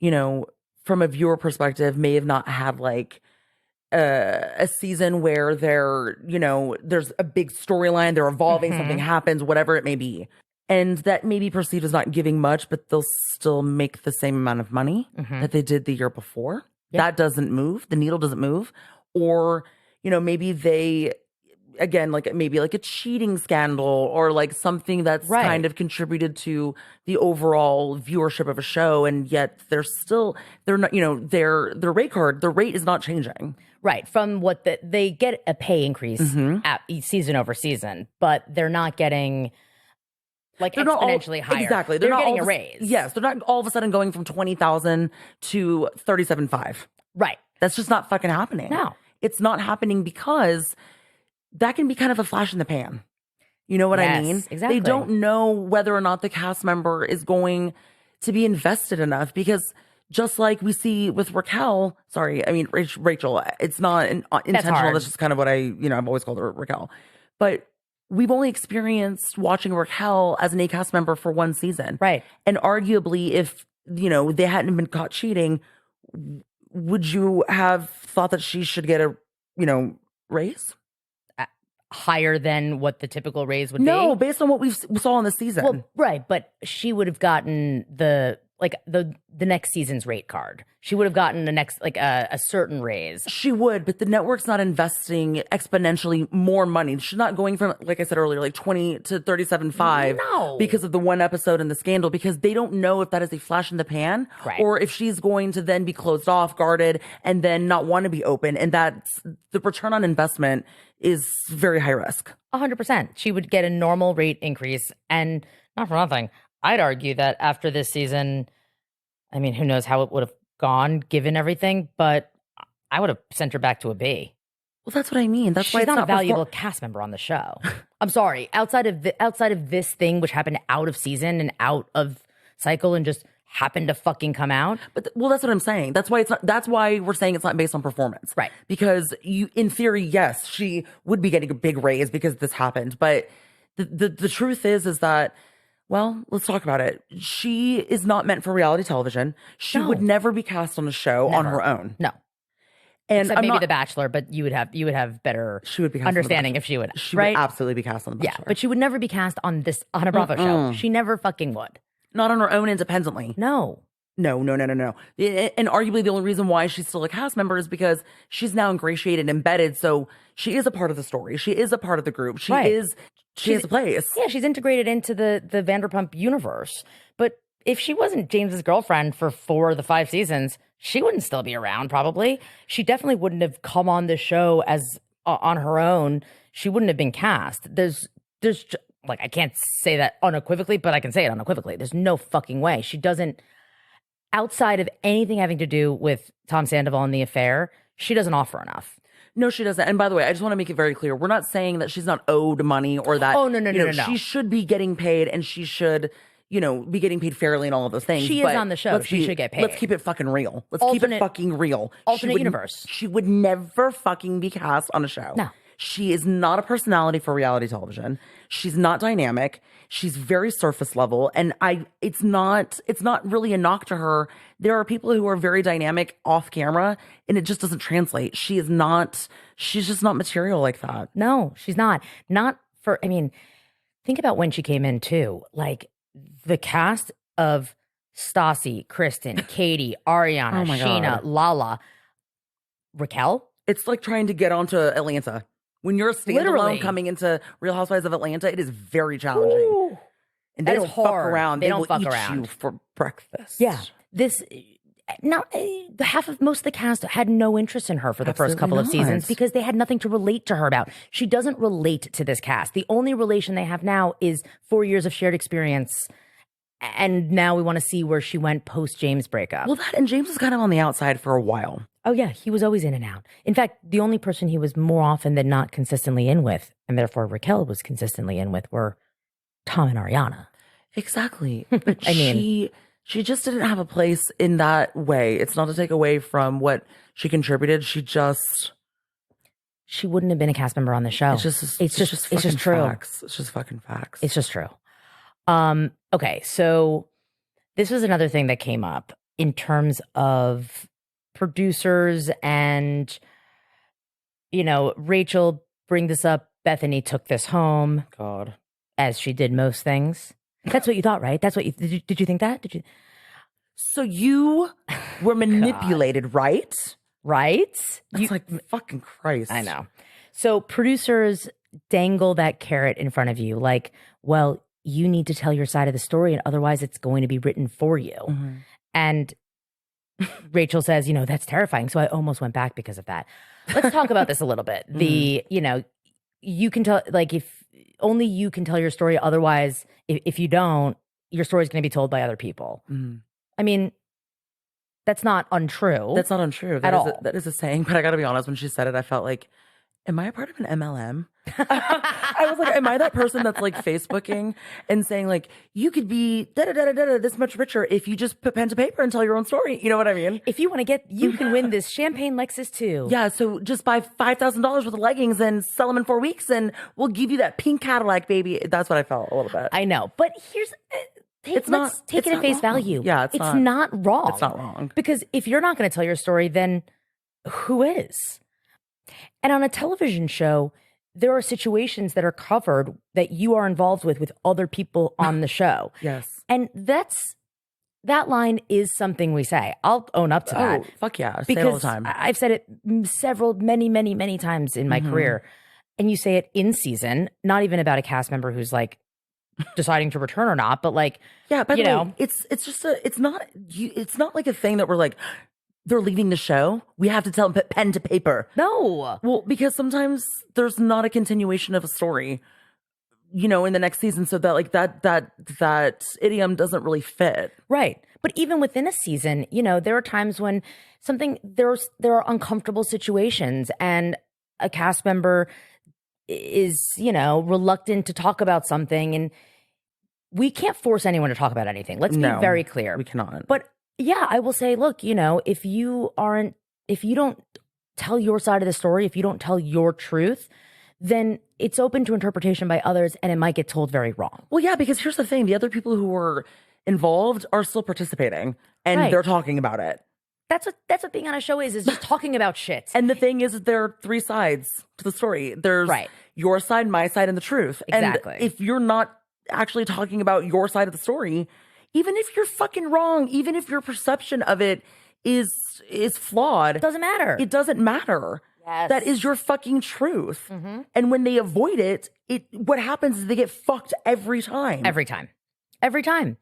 you know, from a viewer perspective, may have not had like a season where they're, you know, there's a big storyline, they're evolving, something happens, whatever it may be. And that may be perceived as not giving much, but they'll still make the same amount of money that they did the year before. Yep. That doesn't move. The needle doesn't move. Or, you know, maybe they, again, like maybe like a cheating scandal or like something that's kind of contributed to the overall viewership of a show. And yet they're not, you know, their rate is not changing. Right. From what they get a pay increase at season over season, but they're not getting like they're exponentially higher. Exactly. They're not getting a raise. Yes. They're not all of a sudden going from 20,000 to 37.5. Right. That's just not fucking happening. No. It's not happening because that can be kind of a flash in the pan. You know what I mean? Exactly. They don't know whether or not the cast member is going to be invested enough because just like we see with Rachel, it's not intentional. That's just kind of what I've always called her Raquel. But we've only experienced watching Raquel as an A cast member for one season. Right. And arguably, if, you know, they hadn't been caught cheating, would you have thought that she should get a, you know, raise? Higher than what the typical raise would be? No, based on what we saw in the season. Well, right, but she would have gotten the next season's rate card. She would have gotten the next a certain raise. She would, but the network's not investing exponentially more money. She's not going from, like I said earlier, like 20 to 37.5 No. because of the one episode in the scandal, because they don't know if that is a flash in the pan or if she's going to then be closed off, guarded, and then not want to be open. And that's the return on investment is very high risk. 100%. She would get a normal rate increase, and not for nothing. I'd argue that after this season, I mean, who knows how it would have gone given everything, but I would have sent her back to a B. Well, that's what I mean. That's why she's it's not a valuable cast member on the show. I'm sorry. Outside of this thing, which happened out of season and out of cycle, and just happened to fucking come out. But well, that's what I'm saying. That's why it's not. That's why we're saying it's not based on performance, Right. Because in theory, yes, she would be getting a big raise because this happened. But the truth is that, well, let's talk about it. She is not meant for reality television. She No. would never be cast on a show on Never. her own. No. And Except I'm maybe not, The Bachelor, but you would have better She would be cast on The understanding Bachelor. if she would. She right? would absolutely be cast on the Yeah, Bachelor. but she would never be cast on a Bravo show. She never fucking would. Not on her own independently. No. No. And arguably the only reason why she's still a cast member is because she's now ingratiated, embedded. So she is a part of the story. She is a part of the group. She Right. is. She has a place. Yeah, she's integrated into the Vanderpump universe. But if she wasn't James's girlfriend for 4 of the 5 seasons, she wouldn't still be around. Probably, she definitely wouldn't have come on the show as on her own. She wouldn't have been cast. There's like, I can't say that unequivocally, but I can say it unequivocally. There's no fucking way she doesn't. Outside of anything having to do with Tom Sandoval and the affair, she doesn't offer enough. No, she doesn't. And by the way, I just want to make it very clear: we're not saying that she's not owed money or that. Oh, no. She should be getting paid, and she should, be getting paid fairly and all of those things. She is on the show. She should get paid. Let's keep it fucking real. Let's keep it fucking real. Alternate universe. She would never fucking be cast on a show. No. She is not a personality for reality television. She's not dynamic. She's very surface level. And it's not really a knock to her. There are people who are very dynamic off camera and it just doesn't translate. She's just not material like that. No, she's not. Think about when she came in too. Like the cast of Stassi, Kristen, Katie, Ariana, Oh my Sheena, God. Lala, Raquel. It's like trying to get onto Atlanta. When you're Literally. standalone coming into Real Housewives of Atlanta, it is very challenging. Ooh. And they That don't is fuck hard. around. They don't will fuck eat around. you for breakfast. Yeah. Most of the cast had no interest in her for the first Absolutely couple of not. seasons because they had nothing to relate to her about. She doesn't relate to this cast. The only relation they have now is 4 years of shared experience. And now we want to see where she went post James breakup. Well, and James was kind of on the outside for a while. Oh, yeah. He was always in and out. In fact, the only person he was more often than not consistently in with, and therefore Raquel was consistently in with, were Tom and Ariana. Exactly. But I mean- she just didn't have a place in that way. It's not to take away from what she contributed. She wouldn't have been a cast member on the show. it's just fucking true. facts. It's just fucking facts. It's just true. Okay. So this was another thing that came up in terms of producers and, Rachel bring this up. Bethany took this home God. as she did most things. That's what you thought, right? That's what did you think that? Did you? So you were manipulated, right? Right? It's like fucking Christ. I know. So producers dangle that carrot in front of you like, well, you need to tell your side of the story and otherwise it's going to be written for you. Mm-hmm. And Rachel says, that's terrifying. So I almost went back because of that. Let's talk about this a little bit. You can tell, like, if only you can tell your story. Otherwise, if you don't, your story is going to be told by other people. Mhm. I mean, that's not untrue. That's not untrue. At all. That is a saying. But I got to be honest, when she said it, I felt like, am I a part of an MLM? I was like, am I that person that's like Facebooking and saying like, you could be this much richer if you just put pen to paper and tell your own story? You know what I mean? If you want to you can win this champagne Lexus too. Yeah. So just buy $5,000 worth of leggings and sell them in 4 weeks and we'll give you that pink Cadillac, baby. That's what I felt a little bit. I know. But here's, let's take it at face wrong. value. Yeah. It's not wrong. It's not wrong. Because if you're not going to tell your story, then who is? And on a television show, there are situations that are covered that you are involved with other people on the show. Yes. And that line is something we say. I'll own up to that. Oh, fuck yeah. Because say it all the time. I've said it many times in my career. And you say it in season, not even about a cast member who's like deciding to return or not, but like, yeah, by the way, it's not like a thing that we're like, they're leaving the show. We have to tell them put pen to paper. no. Well, because sometimes there's not a continuation of a story, in the next season. So that like that idiom doesn't really fit. Right. But even within a season, there are times when there are uncomfortable situations and a cast member is, reluctant to talk about something. And we can't force anyone to talk about anything. Let's be No, very clear. we cannot. But yeah, I will say, look, if you don't tell your side of the story, if you don't tell your truth, then it's open to interpretation by others and it might get told very wrong. Well, yeah, because here's the thing. The other people who were involved are still participating and Right. they're talking about it. That's what being on a show is just talking about shit. And the thing is, there are three sides to the story. There's Right. your side, my side, and the truth. Exactly. And if you're not actually talking about your side of the story, even if you're fucking wrong, even if your perception of it is flawed, It doesn't matter. it doesn't matter. Yes. That is your fucking truth. Mm-hmm. And when they avoid it, what happens is they get fucked every time. Every time. Every time.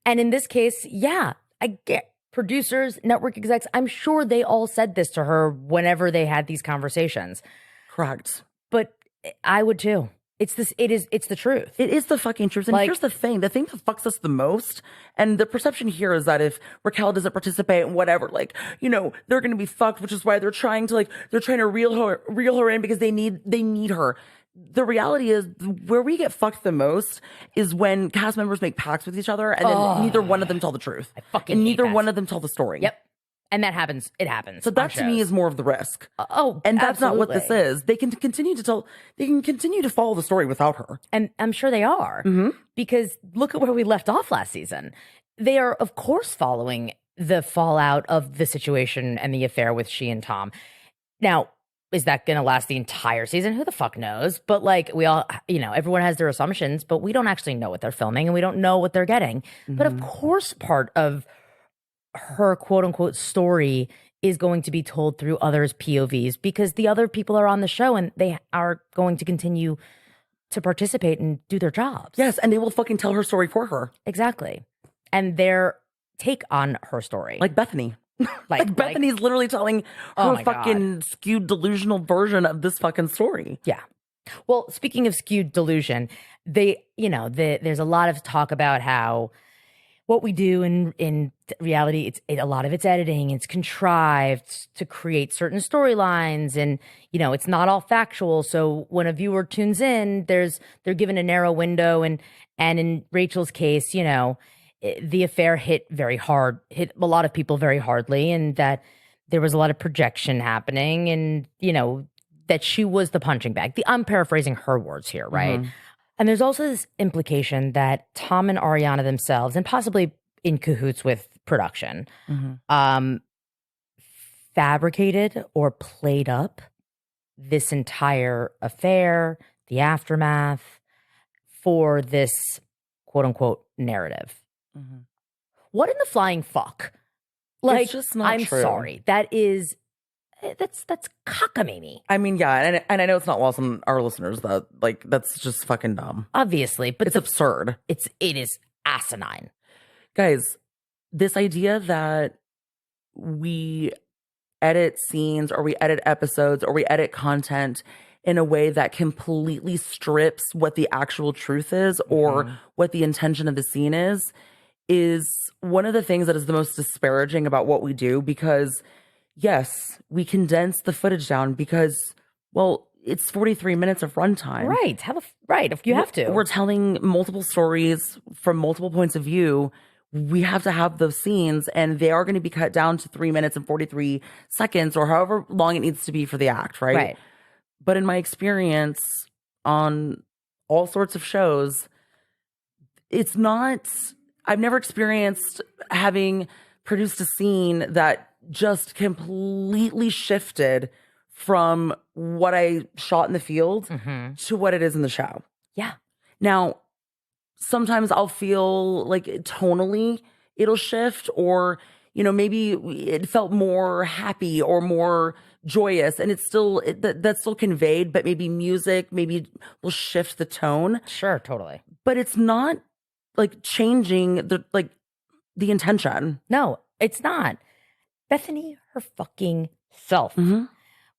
And in this case, yeah, I get producers, network execs, I'm sure they all said this to her whenever they had these conversations. Correct. But I would too. It's the truth. It is the fucking truth. And Like- here's the thing that fucks us the most, and the perception here is that if Raquel doesn't participate in whatever, they're gonna be fucked, which is why they're trying to reel her in because they need her. The reality is where we get fucked the most is when cast members make pacts with each other and then neither one of them tell the truth. fucking and hate neither that. one of them tell the story. Yep. And that happens. It happens. So that to me is more of the risk. And that's not what this absolutely. is. They can continue to follow the story without her. And I'm sure they are. Because look at where we left off last season. They are, of course, following the fallout of the situation and the affair with she and Tom. Now, is that going to last the entire season? Who the fuck knows? But we all, everyone has their assumptions, but we don't actually know what they're filming and we don't know what they're getting. But of course, part of her quote unquote story is going to be told through others' POVs because the other people are on the show and they are going to continue to participate and do their jobs. Yes, and they will fucking tell her story for her. Exactly. And their take on her story. Like Bethany. Like Bethany's literally telling Oh her my fucking skewed delusional version of this fucking story. Yeah. Well, speaking of skewed delusion, there's a lot of talk about how what we do in reality, a lot of it's editing, it's contrived to create certain storylines, and it's not all factual. So when a viewer tunes in, they're given a narrow window, and in Rachel's case, the affair hit a lot of people very hardly, and that there was a lot of projection happening, and that she was the punching bag. I'm paraphrasing her words here, right? And there's also this implication that Tom and Ariana themselves, and possibly in cahoots with production, fabricated or played up this entire affair, the aftermath, for this quote unquote narrative. What in the flying fuck? It's just not I'm true. sorry. That's cockamamie. I mean, yeah, and I know it's not lost on our listeners that that's just fucking dumb. Obviously, but It's absurd. it is asinine. Guys, this idea that we edit scenes or we edit episodes or we edit content in a way that completely strips what the actual truth is or what the intention of the scene is one of the things that is the most disparaging about what we do, because yes, we condense the footage down because, well, it's 43 minutes of runtime. Right. If you have to. We're telling multiple stories from multiple points of view. We have to have those scenes, and they are going to be cut down to 3 minutes and 43 seconds or however long it needs to be for the act, right? Right. But in my experience on all sorts of shows, I've never experienced having produced a scene that just completely shifted from what I shot in the field to what it is in the show. Yeah. Now, sometimes I'll feel like tonally it'll shift, or, maybe it felt more happy or more joyous, and it's still, that's still conveyed, but maybe music maybe will shift the tone. Sure, totally. But it's not changing the intention. No, it's not. Bethany, her fucking self.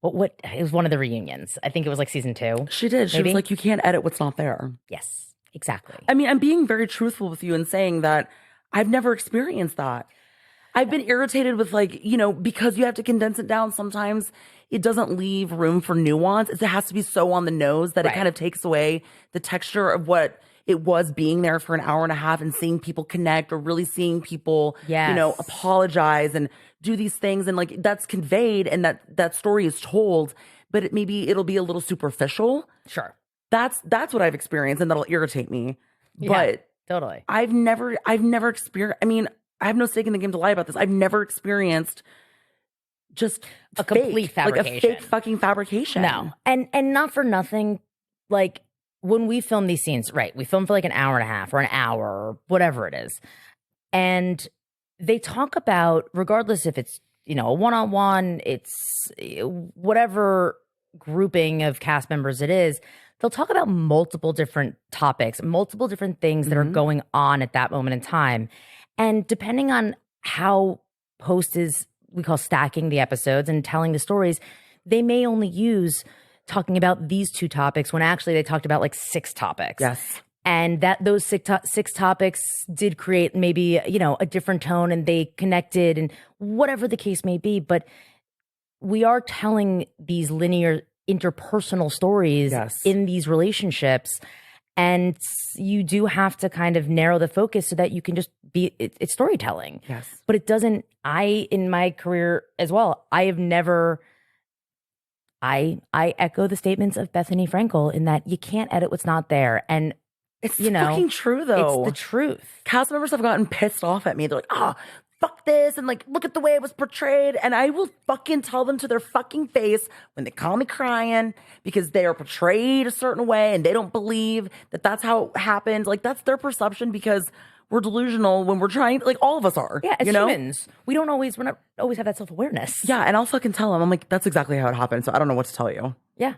What it was one of the reunions. I think it was season 2. She did. She Maybe? was like, you can't edit what's not there. Yes, exactly. I mean, I'm being very truthful with you and saying that I've never experienced that. I've been irritated with because you have to condense it down. Sometimes it doesn't leave room for nuance. It has to be so on the nose that it Right. kind of takes away the texture of what it was being there for an hour and a half and seeing people connect, or really seeing people, Yes. apologize and do these things. And like, that's conveyed and that story is told, but maybe it'll be a little superficial. Sure. That's what I've experienced, and that'll irritate me. Yeah, But totally. I've never experienced, I mean, I have no stake in the game to lie about this. I've never experienced just A complete like a fabrication. fake fucking fabrication. No. And not for nothing, like when we film these scenes, right, we film for like an hour and a half or an hour or whatever it is. And they talk about, regardless if it's, a one-on-one, it's whatever grouping of cast members it is, they'll talk about multiple different topics, multiple different things that are going on at that moment in time. And depending on how post is, we call stacking the episodes and telling the stories, they may only use talking about these 2 topics when actually they talked about like 6 topics. Yes. And that those 6 topics did create maybe, a different tone, and they connected and whatever the case may be. But we are telling these linear interpersonal stories in these relationships. And you do have to kind of narrow the focus so that you can just be, it's storytelling. Yes. But it doesn't, in my career as well, I have never, I echo the statements of Bethany Frankel in that you can't edit what's not there. And it's fucking true, though. It's the truth. Cast members have gotten pissed off at me. They're like, fuck this, and like, look at the way it was portrayed. And I will fucking tell them to their fucking face when they call me crying because they are portrayed a certain way and they don't believe that that's how it happened. Like, that's their perception because we're delusional when we're trying, like, all of us are. Yeah, as humans, we're not always have that self-awareness. Yeah, and I'll fucking tell them. I'm like, that's exactly how it happened. So I don't know what to tell you. Yeah.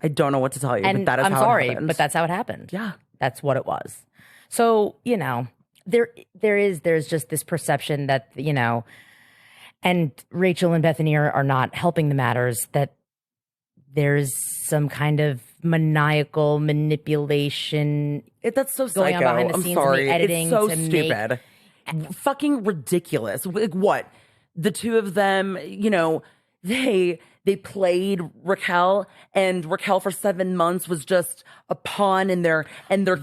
I don't know what to tell you. And but that is I'm how sorry, it happened. but that's how it happened. Yeah. That's what it was. So, there's just this perception that, and Rachel and Bethany are not helping the matters, that there's some kind of maniacal manipulation. That's so going psycho. on behind the I'm scenes sorry. and the editing it's so to stupid. Fucking ridiculous. Like, what? The 2 of them, they played Raquel, and Raquel for 7 months was just a pawn in their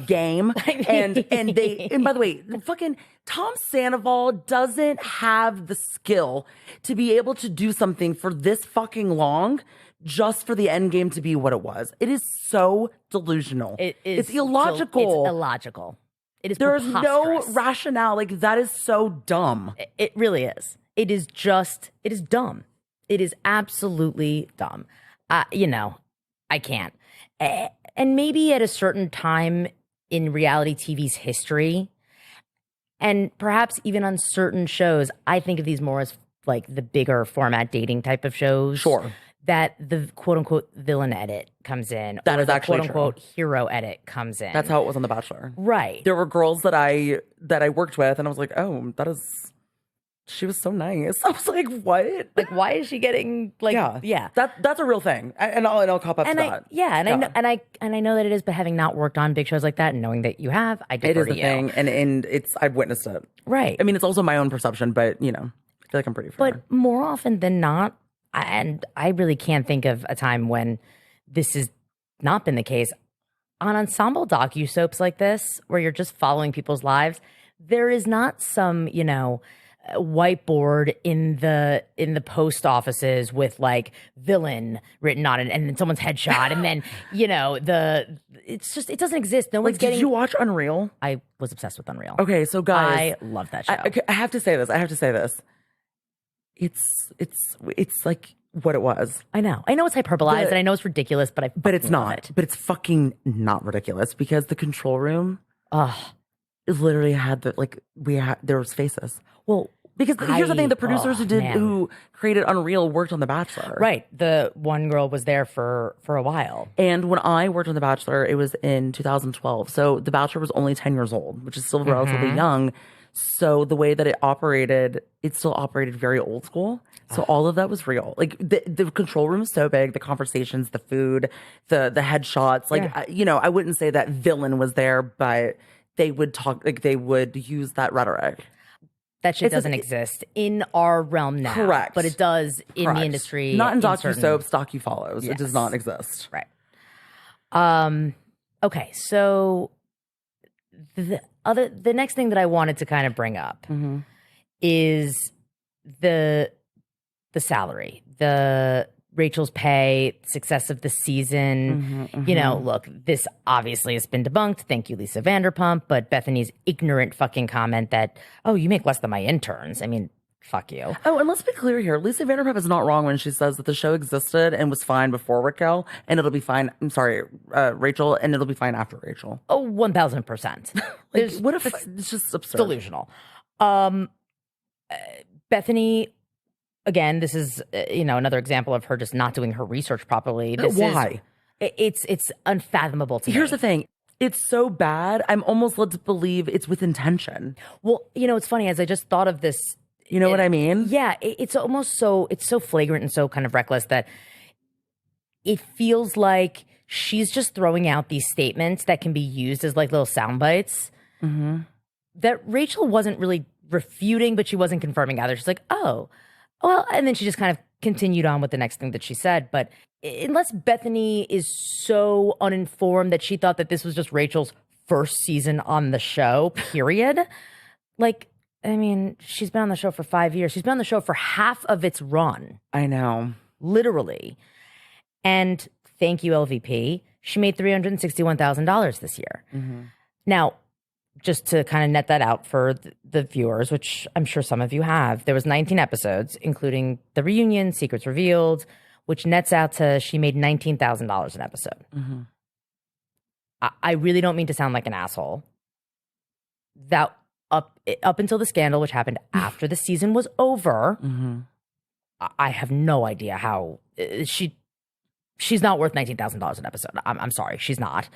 game. And by the way, fucking Tom Sandoval doesn't have the skill to be able to do something for this fucking long just for the end game to be what it was. It is so delusional. It's illogical. It's illogical. It is There is no preposterous. rationale. Like, that is so dumb. It really is. It is dumb. It is absolutely dumb. I can't. And maybe at a certain time in reality TV's history, and perhaps even on certain shows, I think of these more as like the bigger format dating type of shows. Sure. That the quote unquote villain edit comes in. That or is the actually quote unquote hero edit comes in. That's how it was on The Bachelor. Right. There were girls that I worked with, and I was like, oh, she was so nice. I was like, what? Like, why is she getting like? Yeah. That's a real thing, and I'll cop up to that. I know that it is, but having not worked on big shows like that and knowing that you have, I defer It is to a you. thing, and I've witnessed it. Right. I mean, it's also my own perception, but I feel like I'm pretty fair. But more often than not, and I really can't think of a time when this has not been the case. On ensemble docu-soaps like this, where you're just following people's lives, there is not some, whiteboard in the post offices with like villain written on it and then someone's headshot and then it doesn't exist. No one's getting. Did you watch Unreal? I was obsessed with Unreal. Okay, so guys, I love that show. I have to say this. It's like what it was. I know it's hyperbolized and I know it's ridiculous, but it's not. But it's fucking not ridiculous because the control room, it literally had there was faces. Well, because here's the thing: the producers who created Unreal worked on The Bachelor. Right. The one girl was there for a while. And when I worked on The Bachelor, it was in 2012. So The Bachelor was only 10 years old, which is still relatively young. So the way that it still operated very old school. So all of that was real. Like the control room is so big, the conversations, the food, the headshots. Like, I wouldn't say that villain was there, but they would talk, like they would use that rhetoric. That shit doesn't exist in our realm now. Correct. But it does in the industry. Not in certain- docu-soaps, docu-follows. Yes. It does not exist. Right. Okay, so the next thing that I wanted to kind of bring up is the salary, the Rachel's pay, success of the season. You know, look, this obviously has been debunked. Thank you, Lisa Vanderpump. But Bethany's ignorant fucking comment that, oh, you make less than my interns. I mean, fuck you. Oh, and let's be clear here. Lisa Vanderpump is not wrong when she says that the show existed and was fine before Raquel, and it'll be fine. I'm sorry, Rachel, and it'll be fine after Rachel. Oh, 1000%. What if it's just absurd? Delusional. Bethany, again, this is another example of her just not doing her research properly. Why? It's unfathomable to me. Here's the thing. It's so bad. I'm almost led to believe it's with intention. Well, it's funny, as I just thought of this. You know what I mean? Yeah, it's almost it's so flagrant and so kind of reckless that it feels like she's just throwing out these statements that can be used as like little sound bites that Rachel wasn't really refuting, but she wasn't confirming either. She's like, oh, well, and then she just kind of continued on with the next thing that she said. But unless Bethany is so uninformed that she thought that this was just Rachel's first season on the show, period, like, I mean, she's been on the show for 5 years. She's been on the show for half of its run. I know. Literally. And thank you, LVP. She made $361,000 this year. Now, just to kind of net that out for the viewers, which I'm sure some of you have, there was 19 episodes, including the reunion, Secrets Revealed, which nets out to she made $19,000 an episode. I really don't mean to sound like an asshole. That up until the scandal, which happened after the season was over, I have no idea how she's not worth $19,000 an episode. I'm sorry, she's not.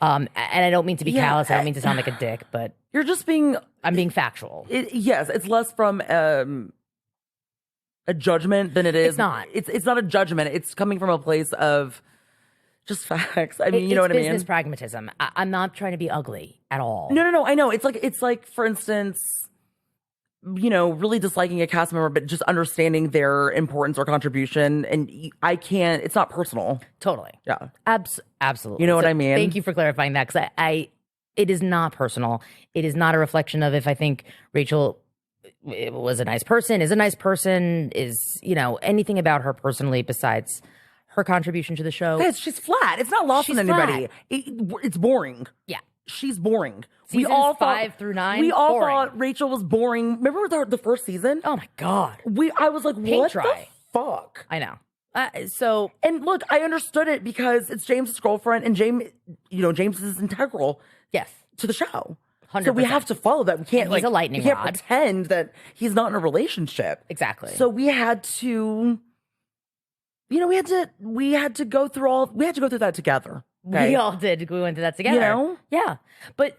And I don't mean to be callous. I don't mean to sound like a dick, but you're just I'm being factual. Yes, it's less from a judgment than it is. It's not. It's not a judgment. It's coming from a place of just facts. I mean, you know what I mean? It's business pragmatism. I'm not trying to be ugly at all. No. I know. It's like, for instance, really disliking a cast member, but just understanding their importance or contribution. And it's not personal. Totally. Yeah. Absolutely. You know what I mean? Thank you for clarifying that, because it is not personal. It is not a reflection of if I think Rachel was a nice person, is a nice person, is, anything about her personally besides her contribution to the show. Yes, she's flat. It's not lost on anybody. It's boring. Yeah. She's boring. Seasons we all 5 through 9. We all boring. thought Rachel was boring. Remember the first season? Oh my God. I was like, what the fuck? I know. And look, I understood it because it's James's girlfriend, and James is integral. Yes. To the show. 100%. So we have to follow that. We can't he's a lightning we can't rod. pretend that he's not in a relationship. Exactly. So we had to we had to go through that together. Okay? We all did. We went through that together. Yeah. But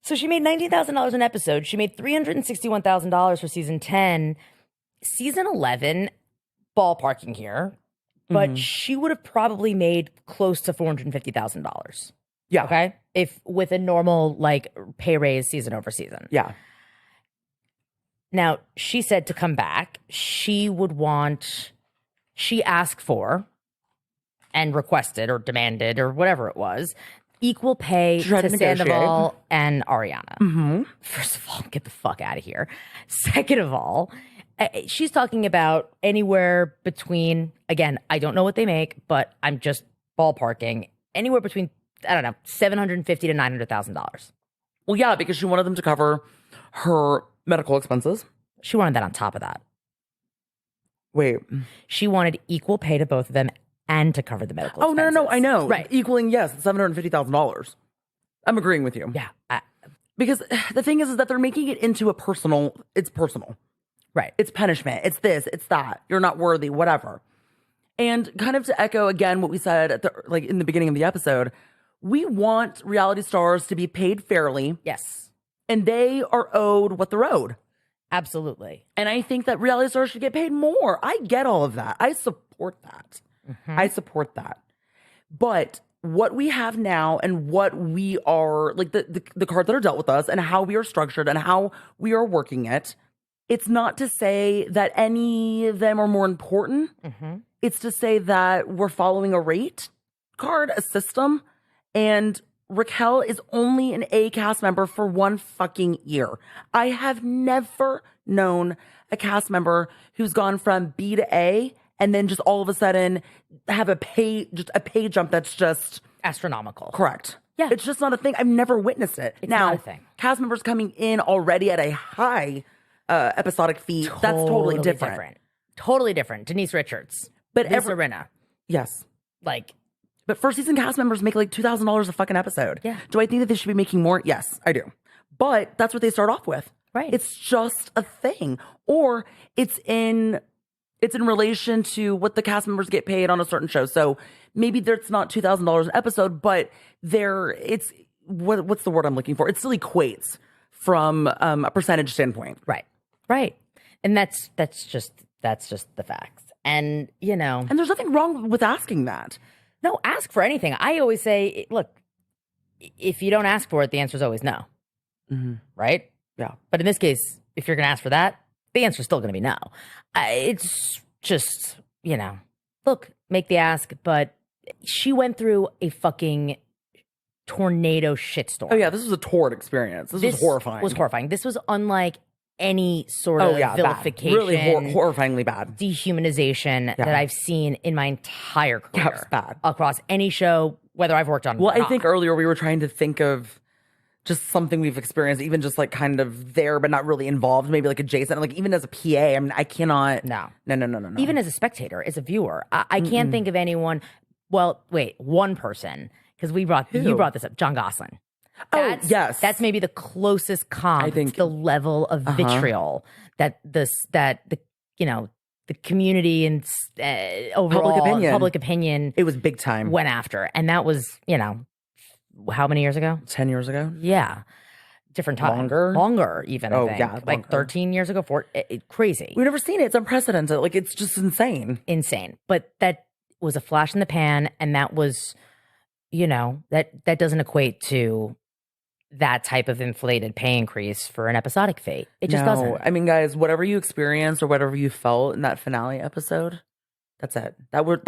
so she made $19,000 an episode. She made $361,000 for season 10. Season 11, ballparking here, but she would have probably made close to $450,000. Yeah. Okay. If with a normal pay raise season over season. Yeah. Now, she said to come back, she asked for and requested or demanded or whatever it was, equal pay to Sandoval and Ariana. First of all, get the fuck out of here. Second of all, she's talking about anywhere between, again, I don't know what they make, but I'm just ballparking, anywhere between, I don't know, $750,000 to $900,000. Well, yeah, because she wanted them to cover her medical expenses. She wanted that on top of that. Wait. She wanted equal pay to both of them and to cover the medical expenses. No, I know. Right. Equaling, yes, $750,000. I'm agreeing with you. Yeah. Because the thing is that they're making it into it's personal. Right. It's punishment. It's this, it's that. You're not worthy, whatever. And kind of to echo again what we said in the beginning of the episode, we want reality stars to be paid fairly. Yes. And they are owed what they're owed. Absolutely. And I think that reality stars should get paid more. I get all of that. I support that. I support that. But what we have now and what we are, the cards that are dealt with us and how we are structured and how we are working it, it's not to say that any of them are more important. It's to say that we're following a rate card, a system, and Raquel is only an A cast member for 1 fucking year. I have never known a cast member who's gone from B to A and then just all of a sudden have a pay jump that's just Astronomical. correct. Yeah. It's just not a thing. I've never witnessed it. It's now, not a thing. cast members coming in already at a high episodic fee, that's totally different. Totally different. Denise Richards. But Lisa Rinna. Yes. Like, But first season cast members make like $2,000 a fucking episode. Yeah. Do I think that they should be making more? Yes, I do. But that's what they start off with. Right. It's just a thing. Or it's in relation to what the cast members get paid on a certain show. So maybe it's not $2,000 an episode, but it's what's the word I'm looking for? It still equates from a percentage standpoint. right. And that's just the facts. And, And there's nothing wrong with asking that. no, ask for anything. I always say, look, if you don't ask for it, the answer is always no. Mm-hmm. Right? Yeah. But in this case, if you're going to ask for that, the answer is still going to be no. It's just, look, make the ask. But she went through a fucking tornado shitstorm. Oh, yeah. This was a torrid experience. This was horrifying. Was horrifying. This was unlike any sort Oh, of yeah. vilification, Bad. Really horrifyingly bad. dehumanization that I've seen in my entire career. Yeah, it's bad. Across any show, whether I've worked on Well, or not. I think earlier we were trying to think of just something we've experienced, even just like kind of there, but not really involved, maybe like adjacent. Like even as a PA, I mean, I cannot. No. No. Even as a spectator, as a viewer, I can't think of anyone. Well, wait, one person, because you brought this up, John Gosling. Oh, yes. That's maybe the closest comp I think- to the level of vitriol that the community and overall public opinion It was big time. went after. And that was, how many years ago? 10 years ago? Yeah. Different time. Longer even, I think. yeah, Like longer. 13 years ago, crazy. We've never seen it. It's unprecedented. Like, it's just insane. Insane. But that was a flash in the pan, and that was, that doesn't equate to that type of inflated pay increase for an episodic fee. It just doesn't. I mean, guys, whatever you experienced or whatever you felt in that finale episode, that's it. That was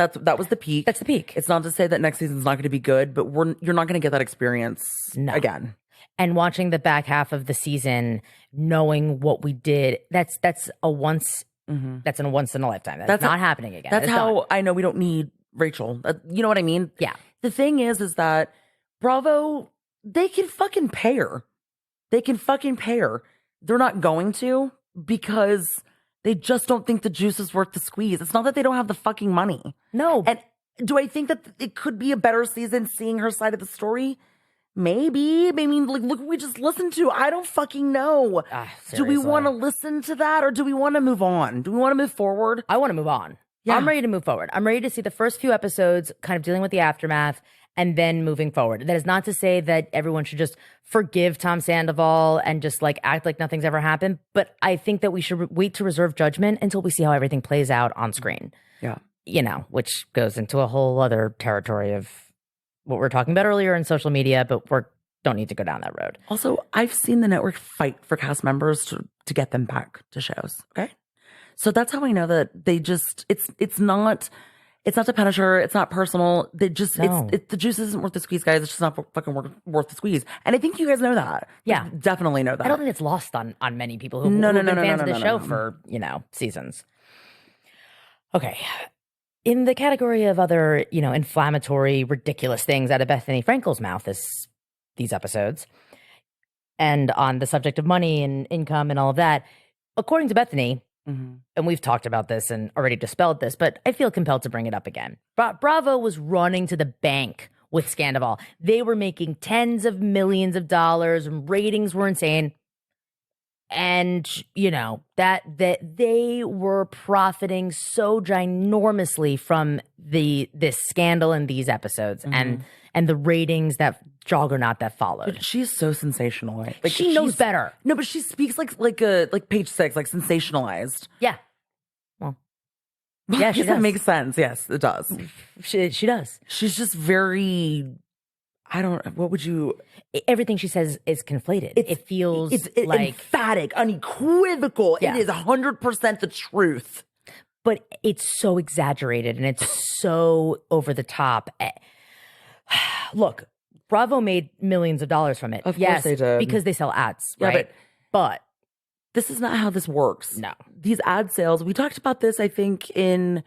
the peak. That's the peak. It's not to say that next season's not going to be good, but you're not going to get that experience again. And watching the back half of the season, knowing what we did, that's a once that's a once in a lifetime. That's not happening again. That's It's how done. I know we don't need Rachel. You know what I mean? Yeah. The thing is that Bravo, they can fucking pay her. They can fucking pay her. They're not going to because they just don't think the juice is worth the squeeze. It's not that they don't have the fucking money. No. And do I think that it could be a better season seeing her side of the story? Maybe. I mean, like, look what we just listened to. I don't fucking know. Do we Seriously. want to listen to that or do we want to move on? Do we want to move forward? I want to move on. Yeah. I'm ready to move forward. I'm ready to see the first few episodes kind of dealing with the aftermath and then moving forward. That is not to say that everyone should just forgive Tom Sandoval and just like act like nothing's ever happened. But I think that we should wait to reserve judgment until we see how everything plays out on screen. Yeah. Which goes into a whole other territory of what we were talking about earlier in social media, but don't need to go down that road. Also, I've seen the network fight for cast members to get them back to shows. Okay. So that's how I know that they just, it's not to punish her. It's not personal. They just, No. the juice isn't worth the squeeze, guys. It's just not fucking worth the squeeze. And I think you guys know that. Yeah. Definitely know that. I don't think it's lost on many people who've No, been no, fans of the no, show no. for, seasons. Okay. In the category of other, inflammatory, ridiculous things out of Bethany Frankel's mouth these episodes, and on the subject of money and income and all of that, according to Bethany, and we've talked about this and already dispelled this, but I feel compelled to bring it up again. Bravo was running to the bank with Scandival. They were making tens of millions of dollars and ratings were insane. And, that they were profiting so ginormously from this scandal in these episodes and the ratings juggernaut that followed. But she's so sensational. Like She knows she's- better. No, but she speaks like page 6, like sensationalized. Yeah. Well, yeah, I she guess that does. makes sense. Yes, it does. She does. She's just very, what would you? Everything she says is conflated. It feels It's like, emphatic, unequivocal. Yeah. It is 100% the truth. but it's so exaggerated and it's so over the top. Look, Bravo made millions of dollars from it. Of course yes, they did. because they sell ads, Yeah, right? But this is not how this works. no. These ad sales, we talked about this, I think, in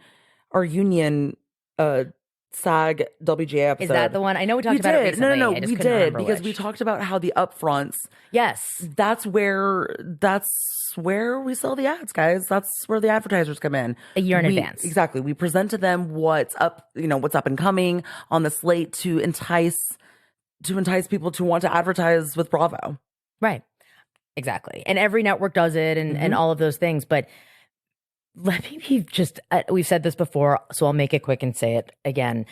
our union SAG WGA episode. Is that the one? I know we talked We about it did. recently. No, I just we couldn't did remember because we which. talked about how the upfronts, Yes. that's where we sell the ads, guys. That's where the advertisers come in. A year in advance. Exactly. We present to them what's up, what's up and coming on the slate to entice people to want to advertise with Bravo. Right. Exactly. And every network does it and all of those things. But let me be just, we've said this before, so I'll make it quick and say it again.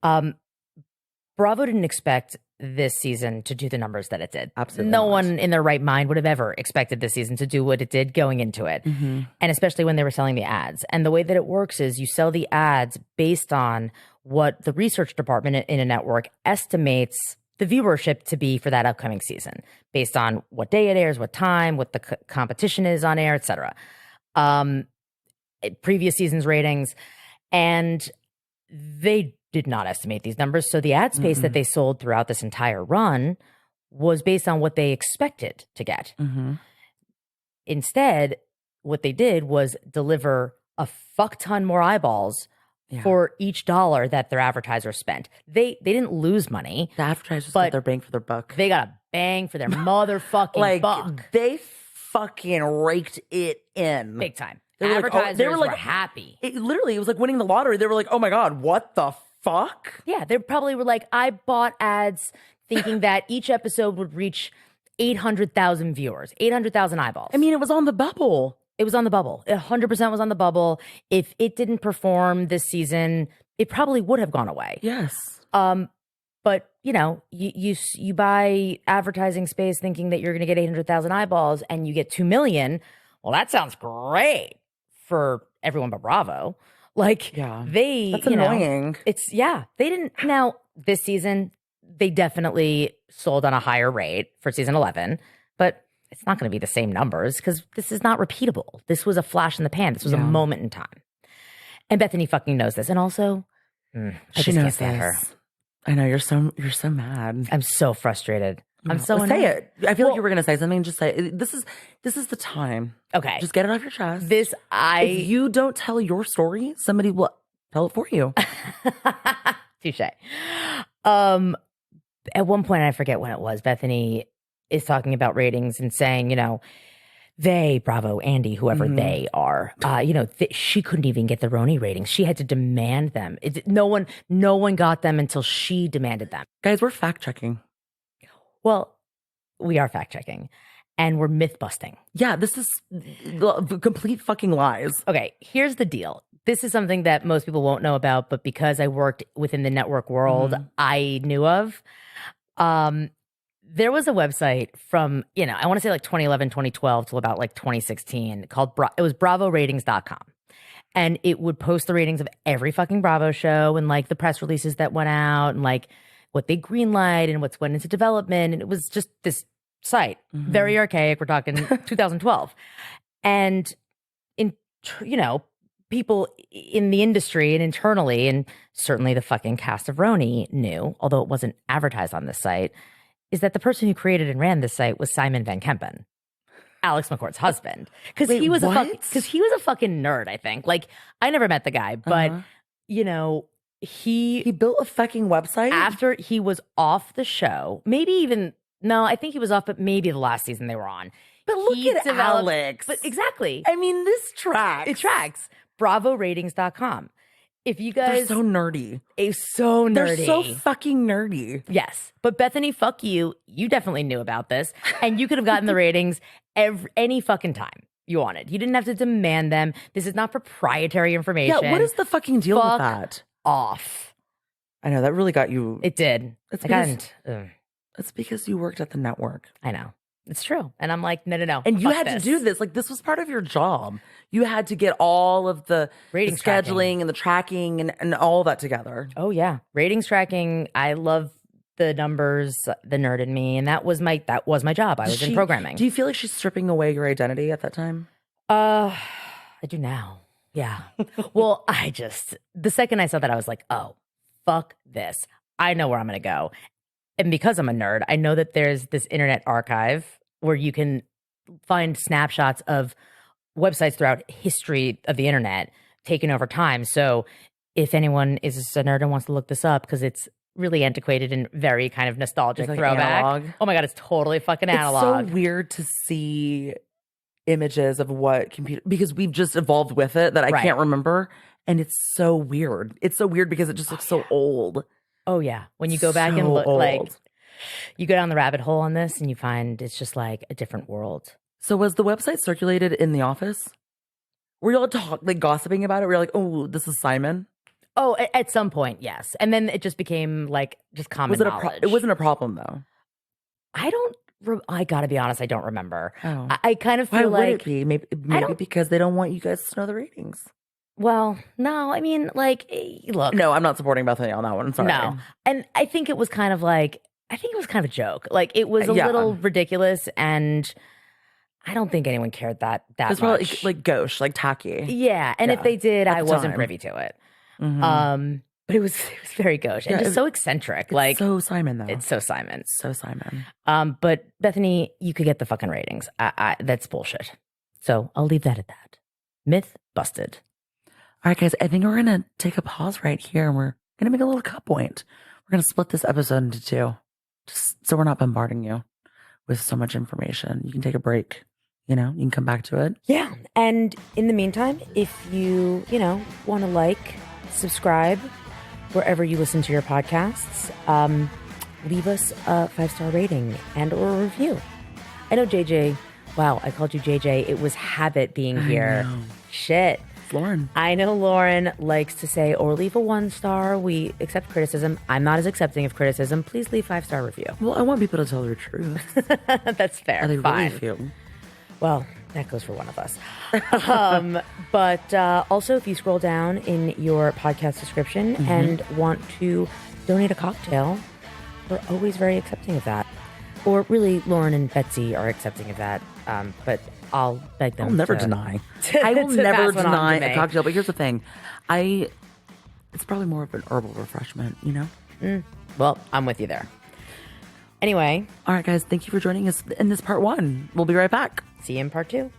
Bravo didn't expect this season to do the numbers that it did. Absolutely No not. one in their right mind would have ever expected this season to do what it did going into it. And especially when they were selling the ads. And the way that it works is you sell the ads based on what the research department in a network estimates the viewership to be for that upcoming season, based on what day it airs, what time, what the competition is on air, etc. Previous season's ratings. And they did not estimate these numbers. So the ad space that they sold throughout this entire run was based on what they expected to get. Instead, what they did was deliver a fuck ton more eyeballs for each dollar that their advertisers spent. They didn't lose money. The advertisers But got their bang for their buck. They got a bang for their motherfucking buck. They fucking raked it in. Big time. They were like, Advertisers were happy. It was like winning the lottery. They were like, oh my God, what the fuck? Yeah, they probably were like, I bought ads thinking that each episode would reach 800,000 viewers, 800,000 eyeballs. I mean, it was on the bubble. It was on the bubble. 100% was on the bubble. If it didn't perform this season, it probably would have gone away. Yes. But you buy advertising space thinking that you're going to get 800,000 eyeballs and you get 2 million. Well, that sounds great for everyone but Bravo. Like, that's annoying. They didn't. Now, this season, they definitely sold on a higher rate for season 11, but it's not going to be the same numbers because this is not repeatable. This was a flash in the pan. This was a moment in time. And Bethany fucking knows this. And also, I She just knows can't stand her. this. I know you're so mad. I'm so frustrated. I'm so Well, annoyed. say it. I feel like you were gonna say something. Just say it. This is the time. Okay. Just get it off your chest. This If you don't tell your story, somebody will tell it for you. Touche. At one point, I forget when it was, Bethany is talking about ratings and saying, they, Bravo, Andy, whoever they are, she couldn't even get the Roni ratings. She had to demand them. No one got them until she demanded them. Guys, we're fact checking. Well, we are fact checking and we're myth busting. Yeah, this is complete fucking lies. Okay, here's the deal. This is something that most people won't know about, but because I worked within the network world, I knew of. There was a website from, I want to say like 2011, 2012 till about like 2016 called, it was bravoratings.com. And it would post the ratings of every fucking Bravo show and like the press releases that went out and like what they greenlight and what's went into development. And it was just this site, very archaic. We're talking 2012. And people in the industry and internally, and certainly the fucking cast of Roni knew, although it wasn't advertised on this site, is that the person who created and ran this site was Simon Van Kempen, Alex McCord's husband. Because he was a fucking nerd, I think. Like, I never met the guy, but he built a fucking website after he was off the show. I think he was off, but maybe the last season they were on. But look at Alex. But exactly. I mean, this tracks. It tracks. BravoRatings.com. If you guys... They're so nerdy. So nerdy. They're so fucking nerdy. Yes. But Bethany, fuck you. You definitely knew about this. And you could have gotten the ratings any fucking time you wanted. You didn't have to demand them. This is not proprietary information. Yeah, what is the fucking deal with that? Off. I know, that really got you... It did. It's because you worked at the network. I know. It's true. And I'm like, no. And you had to do this. Like, this was part of your job. You had to get all of the ratings scheduling tracking and the tracking and all that together. Oh, yeah. Ratings tracking. I love the numbers, the nerd in me. And that was my job. I was in programming. Do you feel like she's stripping away your identity at that time? I do now. Yeah. Well, the second I saw that, I was like, oh, fuck this. I know where I'm going to go. and because I'm a nerd, I know that there's this internet archive where you can find snapshots of websites throughout history of the internet taken over time. So if anyone is a nerd and wants to look this up, because it's really antiquated and very kind of nostalgic It's like throwback. analog. Oh my God, it's totally fucking analog. It's so weird to see images of what computer, because we've just evolved with it that I Right. can't remember. And it's so weird. It's so weird because it just looks so old. Oh yeah. When you go back and So look, like, old. you go down the rabbit hole on this and you find it's just like a different world. So was the website circulated in the office? Were y'all like gossiping about it? Were you like, oh, this is Simon? Oh, at some point, yes. And then it just became like just common Was it knowledge. it wasn't a problem though. I gotta be honest, I don't remember. Oh. I kind of Why feel would like, it be? Maybe because they don't want you guys to know the ratings. well, no, I mean, like, look. No, I'm not supporting Bethany on that one. Sorry. No. And I think it was kind of like, I think it was kind of a joke. Like, it was a Yeah. little ridiculous, and I don't think anyone cared that It's much. probably like gauche, like tacky. Yeah, and Yeah, if they did, at I the wasn't time. privy to it. Mhm. But it was very gauche and Yeah, just so eccentric. It's Like, so Simon though. it's so Simon. so Simon. But Bethany, you could get the fucking ratings. That's bullshit. So I'll leave that at that. Myth busted. All right, guys, I think we're going to take a pause right here and we're going to make a little cut point. We're going to split this episode into two, just so we're not bombarding you with so much information. You can take a break, you can come back to it. Yeah. And in the meantime, if you, want to subscribe wherever you listen to your podcasts, leave us a 5-star rating and or a review. I know JJ, wow, I called you JJ. It was habit being here. know. Shit. Lauren. I know Lauren likes to say, or leave a 1-star. We accept criticism. I'm not as accepting of criticism. Please leave 5-star review. Well, I want people to tell their truth. That's fair. How they Fine. really feel. Well, that goes for one of us. But also, if you scroll down in your podcast description and want to donate a cocktail, we're always very accepting of that. Or really, Lauren and Betsy are accepting of that. But I'll beg them. I'll never to- deny. to- I will to never pass one on to deny me. a cocktail. But here's the thing. It's probably more of an herbal refreshment, Well, I'm with you there. Anyway, All right, guys. Thank you for joining us in this part 1. We'll be right back. see you in part 2.